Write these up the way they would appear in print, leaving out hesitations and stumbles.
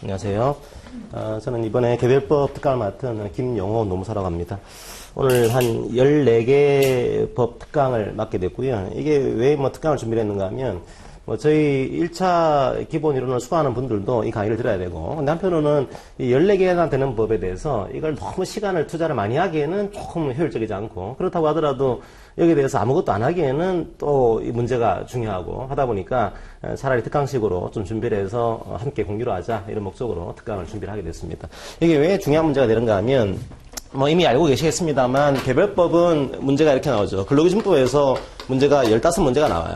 안녕하세요. 저는 이번에 개별법 특강을 맡은 김영호 노무사라고 합니다. 오늘 한 14개 법 특강을 맡게 됐고요. 이게 왜 특강을 준비를 했는가 하면, 저희 1차 기본 이론을 수강하는 분들도 이 강의를 들어야 되고, 근데 한편으로는 이 14개나 되는 법에 대해서 이걸 너무 시간을 투자를 많이 하기에는 조금 효율적이지 않고, 그렇다고 하더라도 여기에 대해서 아무것도 안 하기에는 또 이 문제가 중요하고 하다 보니까 차라리 특강식으로 좀 준비를 해서 함께 공유를 하자, 이런 목적으로 특강을 준비를 하게 됐습니다. 이게 왜 중요한 문제가 되는가 하면, 이미 알고 계시겠습니다만, 개별법은 문제가 이렇게 나오죠. 근로기준법에서 문제가 15문제가 나와요.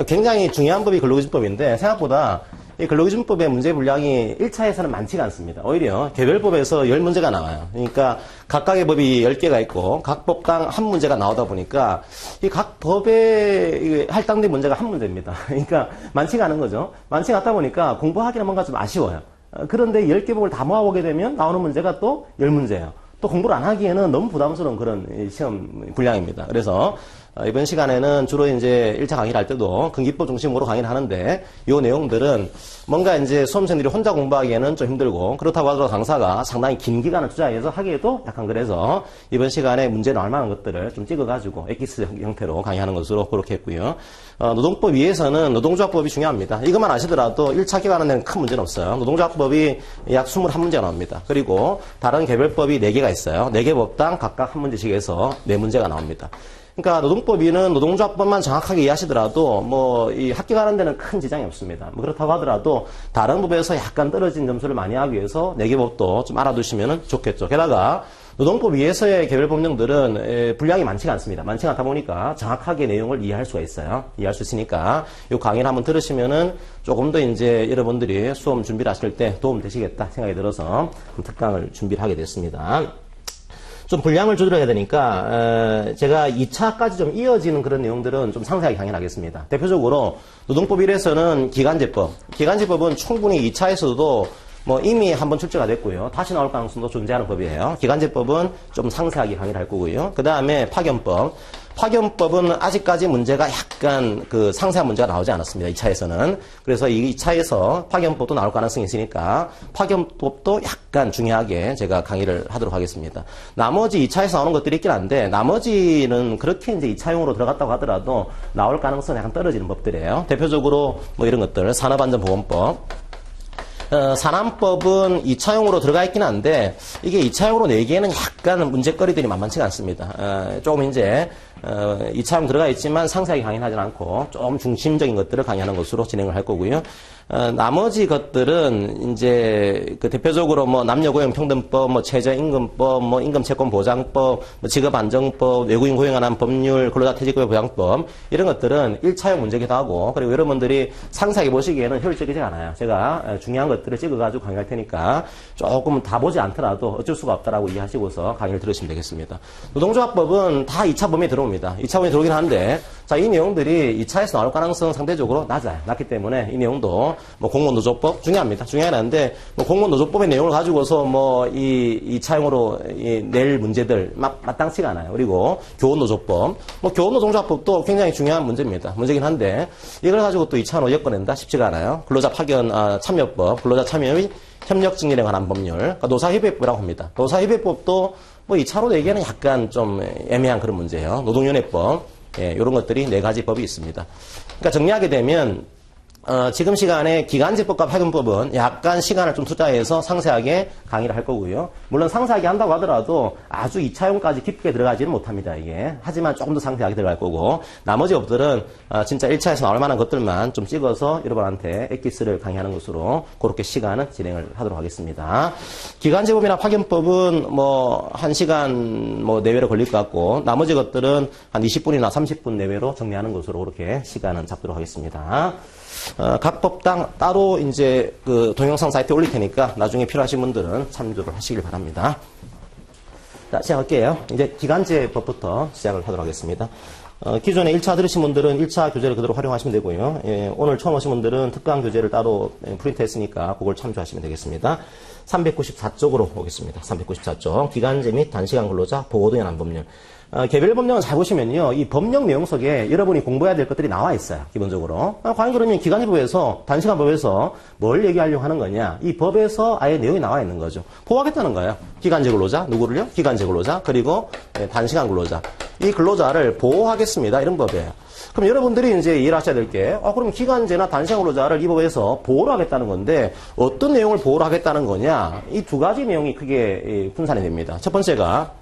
굉장히 중요한 법이 근로기준법인데, 생각보다 이 근로기준법의 문제 분량이 1차에서는 많지가 않습니다. 오히려 개별법에서 10문제가 나와요. 그러니까 각각의 법이 10개가 있고, 각 법당 한 문제가 나오다 보니까, 이 각 법에 할당된 문제가 한 문제입니다. 그러니까 많지가 않은 거죠. 많지가 않다 보니까 공부하기는 뭔가 좀 아쉬워요. 그런데 10개 법을 다 모아보게 되면 나오는 문제가 또 10문제예요. 또 공부를 안 하기에는 너무 부담스러운 그런 시험 분량입니다. 그래서 이번 시간에는 주로 이제 1차 강의를 할 때도 근기법 중심으로 강의를 하는데, 이 내용들은 뭔가 이제 수험생들이 혼자 공부하기에는 좀 힘들고, 그렇다고 하더라도 강사가 상당히 긴 기간을 투자해서 하기에도 약간, 그래서 이번 시간에 문제 나올 만한 것들을 좀 찍어가지고 엑기스 형태로 강의하는 것으로 그렇게 했고요. 노동법 위에서는 노동조합법이 중요합니다. 이것만 아시더라도 1차 기간하는 데는 큰 문제는 없어요. 노동조합법이 약 21문제가 나옵니다. 그리고 다른 개별법이 4개가 있어요. 4개 법당 각각 한 문제씩 해서 4문제가 나옵니다. 그러니까 노동법위는 노동조합법만 정확하게 이해하시더라도 이 합격하는 데는 큰 지장이 없습니다. 그렇다고 하더라도 다른 법에서 약간 떨어진 점수를 많이 하기 위해서 4개 법도 좀 알아두시면 좋겠죠. 게다가 노동법 위에서의 개별 법령들은 분량이 많지가 않습니다. 많지가 않다 보니까 정확하게 내용을 이해할 수가 있어요. 이해할 수 있으니까 이 강의를 한번 들으시면은 조금 더 이제 여러분들이 수험 준비를 하실 때 도움 되시겠다 생각이 들어서 특강을 준비를 하게 됐습니다. 좀 분량을 조절해야 되니까 제가 2차까지 좀 이어지는 그런 내용들은 좀 상세하게 강의를 하겠습니다. 대표적으로 노동법 1에서는 기간제법은 충분히 2차에서도 이미 한번 출제가 됐고요. 다시 나올 가능성도 존재하는 법이에요. 기간제법은 좀 상세하게 강의를 할 거고요. 그 다음에 파견법은 아직까지 문제가 약간 상세한 문제가 나오지 않았습니다. 2차에서는. 그래서 이 2차에서 파견법도 나올 가능성이 있으니까 파견법도 약간 중요하게 제가 강의를 하도록 하겠습니다. 나머지 2차에서 나오는 것들이 있긴 한데, 나머지는 그렇게 이제 2차용으로 들어갔다고 하더라도 나올 가능성이 약간 떨어지는 법들이에요. 대표적으로 이런 것들, 산업안전보건법. 산안법은 2차용으로 들어가 있긴 한데, 이게 2차용으로 내기에는 약간 문제거리들이 만만치가 않습니다. 조금 이제 2차용 들어가 있지만 상세하게 강의는 하진 않고 좀 중심적인 것들을 강의하는 것으로 진행을 할 거고요. 나머지 것들은 이제 대표적으로 남녀고용평등법, 최저임금법, 임금채권보장법, 직업안정법, 외국인 고용에 관한 법률, 근로자퇴직급여 보장법, 이런 것들은 1차용 문제기도 하고, 그리고 여러분들이 상세하게 보시기에는 효율적이지 않아요. 제가 중요한 것들을 찍어가지고 강의할 테니까 조금 다 보지 않더라도 어쩔 수가 없다라고 이해하시고서 강의를 들으시면 되겠습니다. 노동조합법은 다 2차 범위에 들어옵니다. 2차 범위에 들어오긴 하는데, 자, 이 내용들이 2차에서 나올 가능성은 상대적으로 낮기 때문에 이 내용도 공무원노조법 중요합니다. 중요하긴 한데, 공무원노조법의 내용을 가지고서 이 차용으로 낼 문제들 마땅치가 않아요. 그리고 교원노조법, 교원노동조합법도 굉장히 중요한 문제입니다. 문제긴 한데, 이걸 가지고 또 2차로 엮어낸다 쉽지가 않아요. 근로자 파견 참여법, 근로자 참여 및 협력 증진에 관한 법률, 그러니까 노사협의법이라고 합니다. 노사협의법도 2차로 내기에는 약간 좀 애매한 그런 문제예요. 노동연회법, 이런 것들이 4가지 법이 있습니다. 그러니까 정리하게 되면, 지금 시간에 기간제법과 파견법은 약간 시간을 좀 투자해서 상세하게 강의를 할 거고요. 물론 상세하게 한다고 하더라도 아주 2차용까지 깊게 들어가지는 못합니다, 이게. 하지만 조금 더 상세하게 들어갈 거고, 나머지 법들은 진짜 1차에서 나올 만한 것들만 좀 찍어서 여러분한테 엑기스를 강의하는 것으로 그렇게 시간은 진행을 하도록 하겠습니다. 기간제법이나 파견법은 1시간 내외로 걸릴 것 같고, 나머지 것들은 한 20분이나 30분 내외로 정리하는 것으로 그렇게 시간은 잡도록 하겠습니다. 각 법당 따로 이제 동영상 사이트에 올릴 테니까 나중에 필요하신 분들은 참조를 하시길 바랍니다. 자, 시작할게요. 이제 기간제법부터 시작을 하도록 하겠습니다. 기존에 1차 들으신 분들은 1차 교재를 그대로 활용하시면 되고요. 예, 오늘 처음 오신 분들은 특강 교재를 따로 프린트했으니까 그걸 참조하시면 되겠습니다. 394쪽으로 오겠습니다. 394쪽. 기간제 및 단시간 근로자 보호 등에 관한 법률. 개별 법령을 잘 보시면요. 이 법령 내용 속에 여러분이 공부해야 될 것들이 나와 있어요. 기본적으로. 과연 그러면 기간제법에서, 단시간법에서 뭘 얘기하려고 하는 거냐. 이 법에서 아예 내용이 나와 있는 거죠. 보호하겠다는 거예요. 기간제 근로자, 누구를요? 기간제 근로자, 그리고 단시간 근로자. 이 근로자를 보호하겠습니다. 이런 법이에요. 그럼 여러분들이 이제 이해를 하셔야 될 게, 그럼 기간제나 단시간 근로자를 이 법에서 보호를 하겠다는 건데, 어떤 내용을 보호를 하겠다는 거냐? 이 두 가지 내용이 크게 분산이 됩니다. 첫 번째가,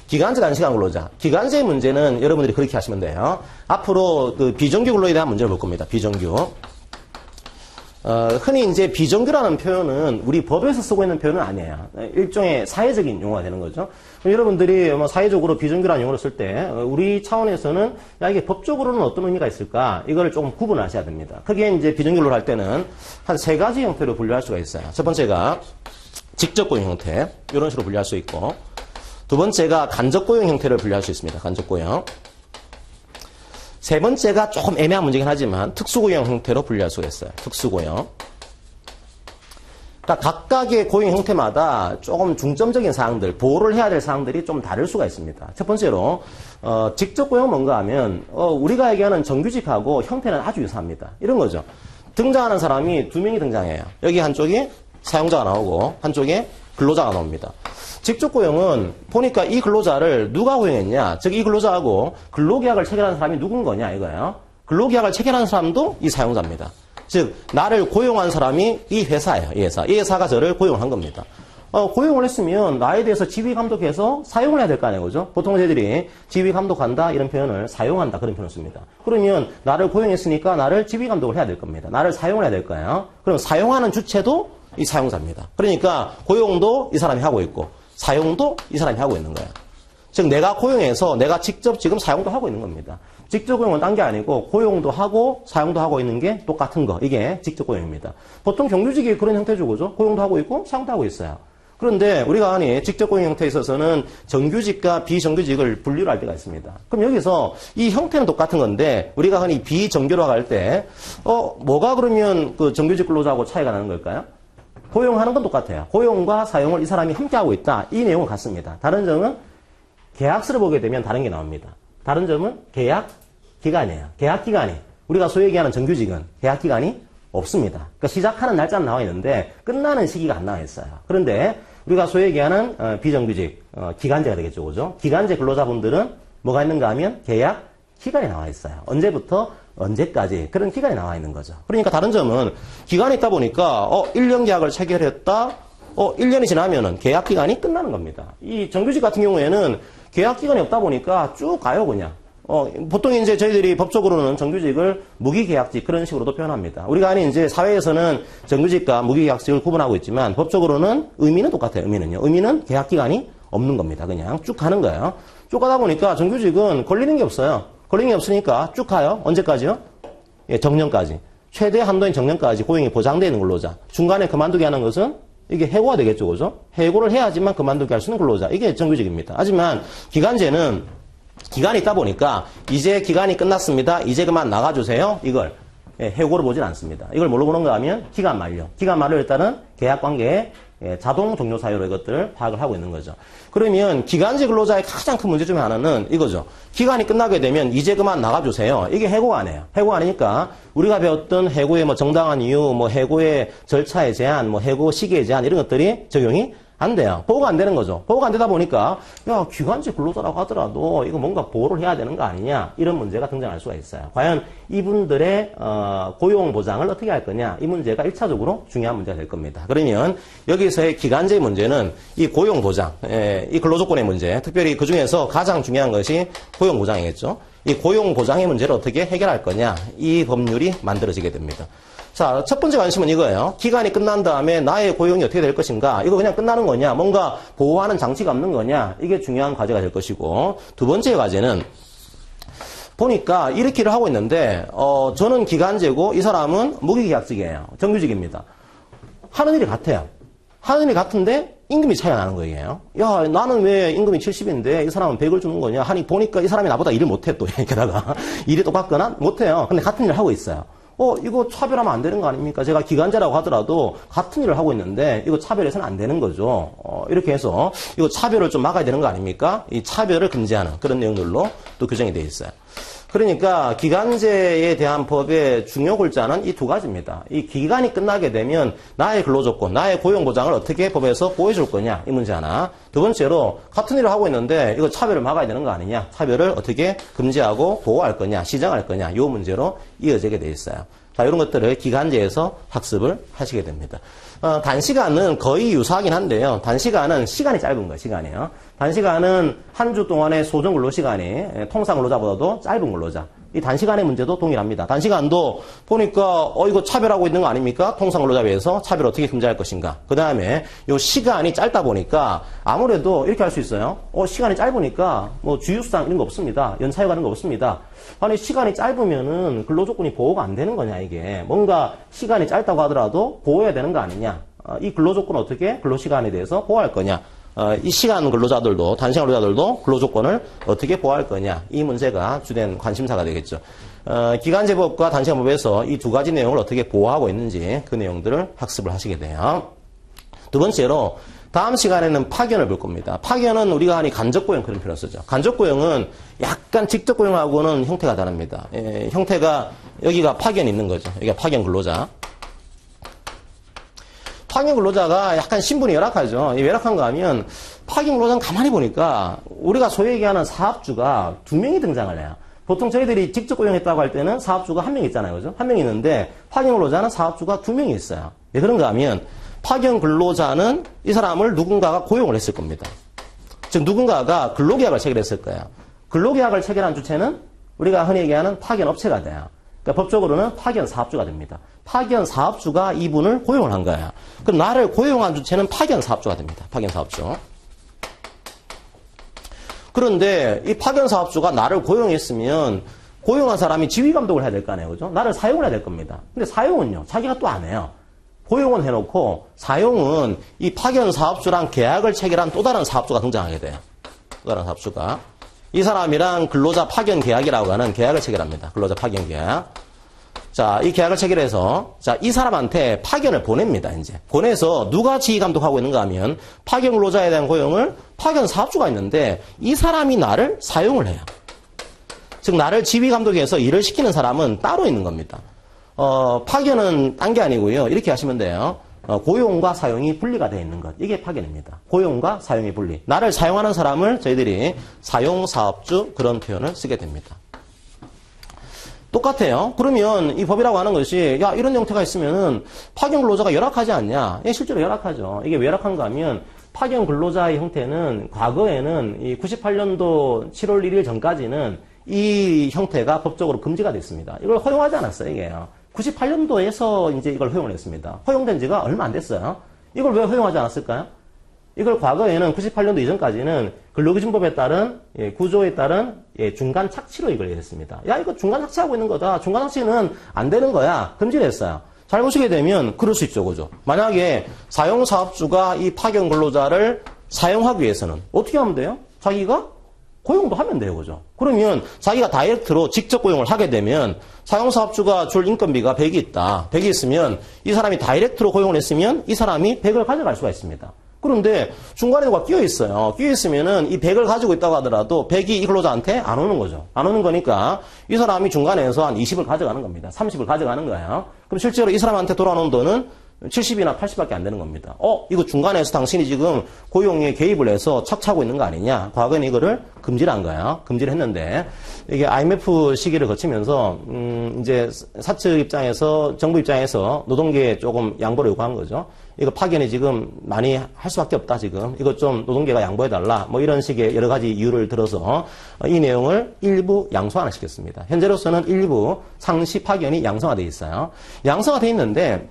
기간제, 단시간 근로자. 기간제의 문제는 여러분들이 그렇게 하시면 돼요. 앞으로 그 비정규 근로에 대한 문제를 볼 겁니다. 비정규. 흔히 이제 비정규라는 표현은 우리 법에서 쓰고 있는 표현은 아니에요. 일종의 사회적인 용어가 되는 거죠. 여러분들이 뭐 사회적으로 비정규라는 용어를 쓸 때 우리 차원에서는 야 이게 법적으로는 어떤 의미가 있을까? 이걸 조금 구분하셔야 됩니다. 크게 이제 비정규를 할 때는 한 세 가지 형태로 분류할 수가 있어요. 첫 번째가 직접 고용 형태, 이런 식으로 분류할 수 있고, 두 번째가 간접 고용 형태를 분류할 수 있습니다. 간접 고용. 세 번째가 조금 애매한 문제긴 하지만 특수고용 형태로 분류할 수가 있어요. 특수고용. 그러니까 각각의 고용 형태마다 조금 중점적인 사항들, 보호를 해야 될 사항들이 좀 다를 수가 있습니다. 첫 번째로 직접 고용 뭔가 하면 우리가 얘기하는 정규직하고 형태는 아주 유사합니다. 이런 거죠. 등장하는 사람이 두 명이 등장해요. 여기 한쪽에 사용자가 나오고 한쪽에 근로자가 나옵니다. 직접 고용은 보니까 이 근로자를 누가 고용했냐, 즉 이 근로자하고 근로계약을 체결한 사람이 누군 거냐 이거예요. 근로계약을 체결한 사람도 이 사용자입니다. 즉 나를 고용한 사람이 이 회사예요. 이 회사가 저를 고용한 겁니다. 고용을 했으면 나에 대해서 지휘감독해서 사용을 해야 될 거 아니에요. 그죠? 보통 저희들이 지휘감독한다 이런 표현을 사용한다 그런 표현을 씁니다. 그러면 나를 고용했으니까 나를 지휘감독을 해야 될 겁니다. 나를 사용을 해야 될 거예요. 그럼 사용하는 주체도 이 사용자입니다. 그러니까 고용도 이 사람이 하고 있고 사용도 이 사람이 하고 있는 거예요. 즉 내가 고용해서 내가 직접 지금 사용도 하고 있는 겁니다. 직접 고용은 딴 게 아니고 고용도 하고 사용도 하고 있는 게 똑같은 거. 이게 직접 고용입니다. 보통 정규직이 그런 형태죠. 그죠? 고용도 하고 있고 사용도 하고 있어요. 그런데 우리가 아니 직접 고용 형태에 있어서는 정규직과 비정규직을 분류를 할 때가 있습니다. 그럼 여기서 이 형태는 똑같은 건데 우리가 흔히 비정규라고 할 때 뭐가 그러면 그 정규직 근로자하고 차이가 나는 걸까요? 고용하는 건 똑같아요. 고용과 사용을 이 사람이 함께 하고 있다. 이 내용은 같습니다. 다른 점은 계약서를 보게 되면 다른 게 나옵니다. 다른 점은 계약 기간이에요. 계약 기간이 우리가 소위 얘기하는 정규직은 계약 기간이 없습니다. 그러니까 시작하는 날짜는 나와 있는데 끝나는 시기가 안 나와 있어요. 그런데 우리가 소위 얘기하는 비정규직 기간제가 되겠죠. 그죠? 기간제 근로자분들은 뭐가 있는가 하면 계약 기간이 나와 있어요. 언제부터 언제까지 그런 기간이 나와 있는 거죠. 그러니까 다른 점은 기간이 있다 보니까 1년 계약을 체결했다. 1년이 지나면은 계약 기간이 끝나는 겁니다. 이 정규직 같은 경우에는 계약 기간이 없다 보니까 쭉 가요 그냥. 보통 이제 저희들이 법적으로는 정규직을 무기계약직 그런 식으로도 표현합니다. 우리가 아니 이제 사회에서는 정규직과 무기계약직을 구분하고 있지만 법적으로는 의미는 똑같아요. 의미는 계약 기간이 없는 겁니다. 그냥 쭉 가는 거예요. 쭉 가다 보니까 정규직은 걸리는 게 없어요. 걸리는 게 없으니까 쭉 가요. 언제까지요? 예, 정년까지. 최대 한도인 정년까지 고용이 보장되어 있는 근로자. 중간에 그만두게 하는 것은 이게 해고가 되겠죠. 그죠? 해고를 해야지만 그만두게 할 수 있는 근로자. 이게 정규직입니다. 하지만 기간제는 기간이 있다 보니까 이제 기간이 끝났습니다. 이제 그만 나가주세요. 이걸 해고를 보진 않습니다. 이걸 뭘로 보는가 하면 기간 만료. 기간 만료에 따른 계약관계의 자동 종료 사유로 이것들을 파악을 하고 있는 거죠. 그러면 기간제 근로자의 가장 큰 문제 중에 하나는 이거죠. 기간이 끝나게 되면 이제 그만 나가주세요. 이게 해고가 아니에요. 해고가 아니니까 우리가 배웠던 해고의 정당한 이유, 해고의 절차의 제한, 해고 시기의 제한 이런 것들이 적용이 안 돼요. 보호가 안 되는 거죠. 보호가 안 되다 보니까 야 기간제 근로자라고 하더라도 이거 뭔가 보호를 해야 되는 거 아니냐 이런 문제가 등장할 수가 있어요. 과연 이분들의 고용 보장을 어떻게 할 거냐 이 문제가 1차적으로 중요한 문제가 될 겁니다. 그러면 여기서의 기간제 문제는 이 고용 보장, 이 근로조건의 문제, 특별히 그 중에서 가장 중요한 것이 고용 보장이겠죠. 이 고용 보장의 문제를 어떻게 해결할 거냐 이 법률이 만들어지게 됩니다. 자, 첫 번째 관심은 이거예요. 기간이 끝난 다음에 나의 고용이 어떻게 될 것인가? 이거 그냥 끝나는 거냐? 뭔가 보호하는 장치가 없는 거냐? 이게 중요한 과제가 될 것이고, 두 번째 과제는 보니까 이렇게 일을 하고 있는데, 저는 기간제고 이 사람은 무기계약직이에요. 정규직입니다. 하는 일이 같아요. 하는 일이 같은데 임금이 차이가 나는 거예요. 야, 나는 왜 임금이 70인데 이 사람은 100을 주는 거냐 하니 보니까 이 사람이 나보다 일을 못해 또. 게다가 일이 똑같거나 못해요. 근데 같은 일을 하고 있어요. 이거 차별하면 안 되는 거 아닙니까? 제가 기간제라고 하더라도 같은 일을 하고 있는데 이거 차별해서는 안 되는 거죠. 이렇게 해서 이거 차별을 좀 막아야 되는 거 아닙니까? 이 차별을 금지하는 그런 내용들로 또 규정이 되어 있어요. 그러니까 기간제에 대한 법의 중요 골자는 이 두 가지입니다. 이 기간이 끝나게 되면 나의 근로조건, 나의 고용보장을 어떻게 법에서 보호해줄 거냐 이 문제 하나. 두 번째로 같은 일을 하고 있는데 이거 차별을 막아야 되는 거 아니냐. 차별을 어떻게 금지하고 보호할 거냐, 시정할 거냐 이 문제로 이어지게 돼 있어요. 자, 이런 것들을 기간제에서 학습을 하시게 됩니다. 단시간은 거의 유사하긴 한데요. 단시간은 시간이 짧은 거예요. 시간이요. 단시간은 한 주 동안의 소정 근로시간이 통상 근로자보다도 짧은 근로자. 이 단시간의 문제도 동일합니다. 단시간도 보니까 이거 차별하고 있는 거 아닙니까? 통상 근로자에 비해서 차별 어떻게 금지할 것인가. 그 다음에 이 시간이 짧다 보니까 아무래도 이렇게 할 수 있어요. 시간이 짧으니까 뭐 주휴수당 이런 거 없습니다. 연차휴 가는 거 없습니다. 아니 시간이 짧으면은 근로조건이 보호가 안 되는 거냐 이게. 뭔가 시간이 짧다고 하더라도 보호해야 되는 거 아니냐. 이 근로조건 어떻게 근로시간에 대해서 보호할 거냐. 이 시간 근로자들도, 단시간 근로자들도 근로조건을 어떻게 보호할 거냐. 이 문제가 주된 관심사가 되겠죠. 기간제법과 단시간법에서 이 두 가지 내용을 어떻게 보호하고 있는지 그 내용들을 학습을 하시게 돼요. 두 번째로 다음 시간에는 파견을 볼 겁니다. 파견은 우리가 흔히 간접고용 그런 표현을 쓰죠. 간접고용은 약간 직접고용하고는 형태가 다릅니다. 형태가 여기가 파견이 있는 거죠. 여기가 파견 근로자. 파견 근로자가 약간 신분이 열악하죠. 왜 열악한가 하면 파견 근로자는 가만히 보니까 우리가 소위 얘기하는 사업주가 두 명이 등장을 해요. 보통 저희들이 직접 고용했다고 할 때는 사업주가 한 명 있잖아요. 그죠? 한 명 있는데 파견 근로자는 사업주가 두 명이 있어요. 왜 그런가 하면 파견 근로자는 이 사람을 누군가가 고용을 했을 겁니다. 즉 누군가가 근로계약을 체결했을 거예요. 근로계약을 체결한 주체는 우리가 흔히 얘기하는 파견업체가 돼요. 그러니까 법적으로는 파견 사업주가 됩니다. 파견 사업주가 이분을 고용을 한 거예요. 그럼 나를 고용한 주체는 파견 사업주가 됩니다. 파견 사업주. 그런데 이 파견 사업주가 나를 고용했으면 고용한 사람이 지휘 감독을 해야 될 거 아니에요. 그죠? 나를 사용을 해야 될 겁니다. 근데 사용은요. 자기가 또 안 해요. 고용은 해놓고 사용은 이 파견 사업주랑 계약을 체결한 또 다른 사업주가 등장하게 돼요. 또 다른 사업주가. 이 사람이랑 근로자 파견 계약이라고 하는 계약을 체결합니다. 근로자 파견 계약. 자, 이 계약을 체결해서, 자, 이 사람한테 파견을 보냅니다, 이제. 보내서 누가 지휘 감독하고 있는가 하면 파견 근로자에 대한 고용을 파견 사업주가 있는데 이 사람이 나를 사용을 해요. 즉, 나를 지휘 감독해서 일을 시키는 사람은 따로 있는 겁니다. 파견은 딴 게 아니고요. 이렇게 하시면 돼요. 고용과 사용이 분리가 되어 있는 것. 이게 파견입니다. 고용과 사용이 분리. 나를 사용하는 사람을 저희들이 사용사업주 그런 표현을 쓰게 됩니다. 똑같아요. 그러면 이 법이라고 하는 것이 야 이런 형태가 있으면은 파견 근로자가 열악하지 않냐? 예, 실제로 열악하죠. 이게 왜 열악한가 하면 파견 근로자의 형태는 과거에는 이 98년도 7월 1일 전까지는 이 형태가 법적으로 금지가 됐습니다. 이걸 허용하지 않았어요, 이게요. 98년도에서 이제 이걸 허용을 했습니다. 허용된 지가 얼마 안 됐어요. 이걸 왜 허용하지 않았을까요? 이걸 과거에는 98년도 이전까지는 근로기준법에 따른 구조에 따른 중간 착취로 이걸 했습니다. 야 이거 중간 착취하고 있는 거다. 중간 착취는 안 되는 거야. 금지를 했어요. 잘 보시게 되면 그럴 수 있죠. 그죠? 만약에 사용사업주가 이 파견 근로자를 사용하기 위해서는 어떻게 하면 돼요? 자기가 고용도 하면 돼요. 그죠? 그러면 자기가 다이렉트로 직접 고용을 하게 되면 사용사업주가 줄 인건비가 100이 있다. 100이 있으면 이 사람이 다이렉트로 고용을 했으면 이 사람이 100을 가져갈 수가 있습니다. 그런데 중간에 누가 끼어 있어요. 끼어 있으면은 이 100을 가지고 있다고 하더라도 100이 이 근로자한테 안 오는 거죠. 안 오는 거니까 이 사람이 중간에서 한 20을 가져가는 겁니다. 30을 가져가는 거예요. 그럼 실제로 이 사람한테 돌아오는 돈은 70이나 80밖에 안 되는 겁니다. 이거 중간에서 당신이 지금 고용에 개입을 해서 착취하고 있는 거 아니냐. 과거에는 이거를 금지를 한 거야. 금지를 했는데 이게 IMF 시기를 거치면서 이제 사측 입장에서 정부 입장에서 노동계에 조금 양보를 요구한 거죠. 이거 파견이 지금 많이 할 수밖에 없다 지금. 이거 좀 노동계가 양보해달라. 뭐 이런 식의 여러 가지 이유를 들어서 이 내용을 일부 양소화를 시켰습니다. 현재로서는 일부 상시 파견이 양성화되어 있어요. 양성화되어 있는데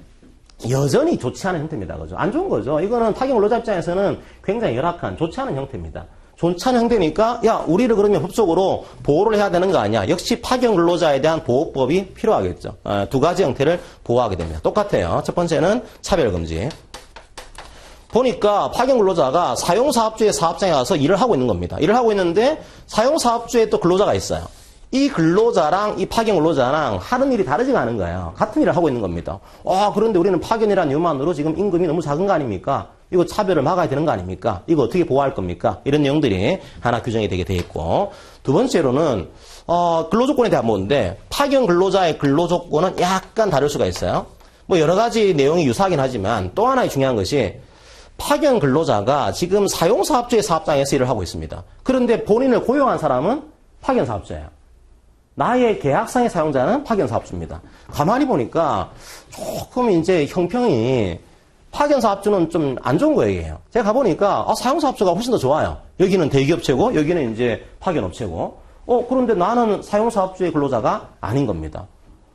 여전히 좋지 않은 형태입니다. 그죠? 안 좋은 거죠. 이거는 파견 근로자 입장에서는 굉장히 열악한, 좋지 않은 형태입니다. 좋지 않은 형태니까, 야, 우리를 그러면 법적으로 보호를 해야 되는 거 아니야? 역시 파견 근로자에 대한 보호법이 필요하겠죠. 두 가지 형태를 보호하게 됩니다. 똑같아요. 첫 번째는 차별금지. 보니까 파견 근로자가 사용사업주의 사업장에 가서 일을 하고 있는 겁니다. 일을 하고 있는데 사용사업주에 또 근로자가 있어요. 이 근로자랑 이 파견 근로자랑 하는 일이 다르지가 않은 거예요. 같은 일을 하고 있는 겁니다. 그런데 우리는 파견이라는 이유만으로 지금 임금이 너무 작은 거 아닙니까? 이거 차별을 막아야 되는 거 아닙니까? 이거 어떻게 보호할 겁니까? 이런 내용들이 하나 규정이 되게 돼 있고, 두 번째로는 근로조건에 대한 문제인데 파견 근로자의 근로조건은 약간 다를 수가 있어요. 뭐 여러 가지 내용이 유사하긴 하지만 또 하나의 중요한 것이 파견 근로자가 지금 사용사업주의 사업장에서 일을 하고 있습니다. 그런데 본인을 고용한 사람은 파견 사업자예요. 나의 계약상의 사용자는 파견 사업주입니다. 가만히 보니까 조금 이제 형평이 파견 사업주는 좀 안 좋은 거예요. 제가 가보니까 사용 사업주가 훨씬 더 좋아요. 여기는 대기업체고 여기는 이제 파견 업체고. 그런데 나는 사용 사업주의 근로자가 아닌 겁니다.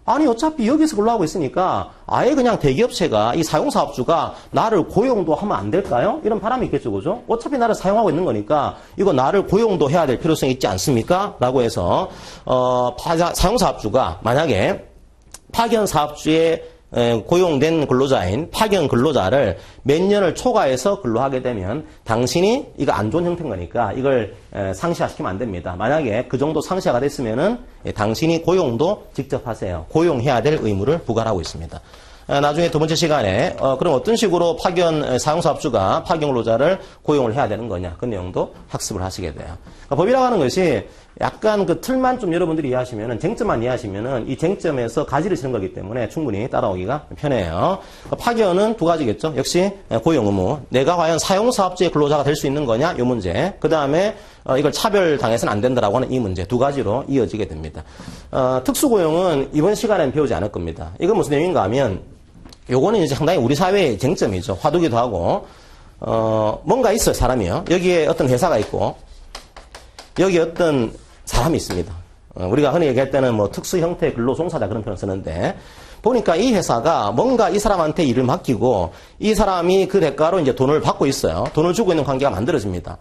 아니 어차피 여기서 근로하고 있으니까 아예 그냥 대기업체가 이 사용사업주가 나를 고용도 하면 안 될까요? 이런 바람이 있겠죠, 그죠? 어차피 나를 사용하고 있는 거니까 이거 나를 고용도 해야 될 필요성이 있지 않습니까? 라고 해서 사용사업주가 만약에 파견사업주의 고용된 근로자인 파견 근로자를 몇 년을 초과해서 근로하게 되면 당신이 이거 안 좋은 형태인 거니까 이걸 상시화시키면 안 됩니다. 만약에 그 정도 상시화가 됐으면은 당신이 고용도 직접 하세요. 고용해야 될 의무를 부과하고 있습니다. 나중에 두 번째 시간에 그럼 어떤 식으로 파견 사용사업주가 파견 근로자를 고용을 해야 되는 거냐 그 내용도 학습을 하시게 돼요. 그러니까 법이라고 하는 것이 약간 그 틀만 좀 여러분들이 이해하시면은 쟁점만 이해하시면은 이 쟁점에서 가지를 치는 거기 때문에 충분히 따라오기가 편해요. 그러니까 파견은 두 가지겠죠. 역시 고용 의무. 내가 과연 사용사업주의 근로자가 될 수 있는 거냐 이 문제. 그 다음에 이걸 차별당해서는 안 된다라고 하는 이 문제 두 가지로 이어지게 됩니다. 특수고용은 이번 시간에는 배우지 않을 겁니다. 이건 무슨 내용인가 하면 요거는 이제 상당히 우리 사회의 쟁점이죠. 화두기도 하고 뭔가 있어요. 사람이요. 여기에 어떤 회사가 있고 여기 어떤 사람이 있습니다. 우리가 흔히 얘기할 때는 뭐 특수 형태 근로 종사자 그런 표현을 쓰는데 보니까 이 회사가 뭔가 이 사람한테 일을 맡기고 이 사람이 그 대가로 이제 돈을 받고 있어요. 돈을 주고 있는 관계가 만들어집니다.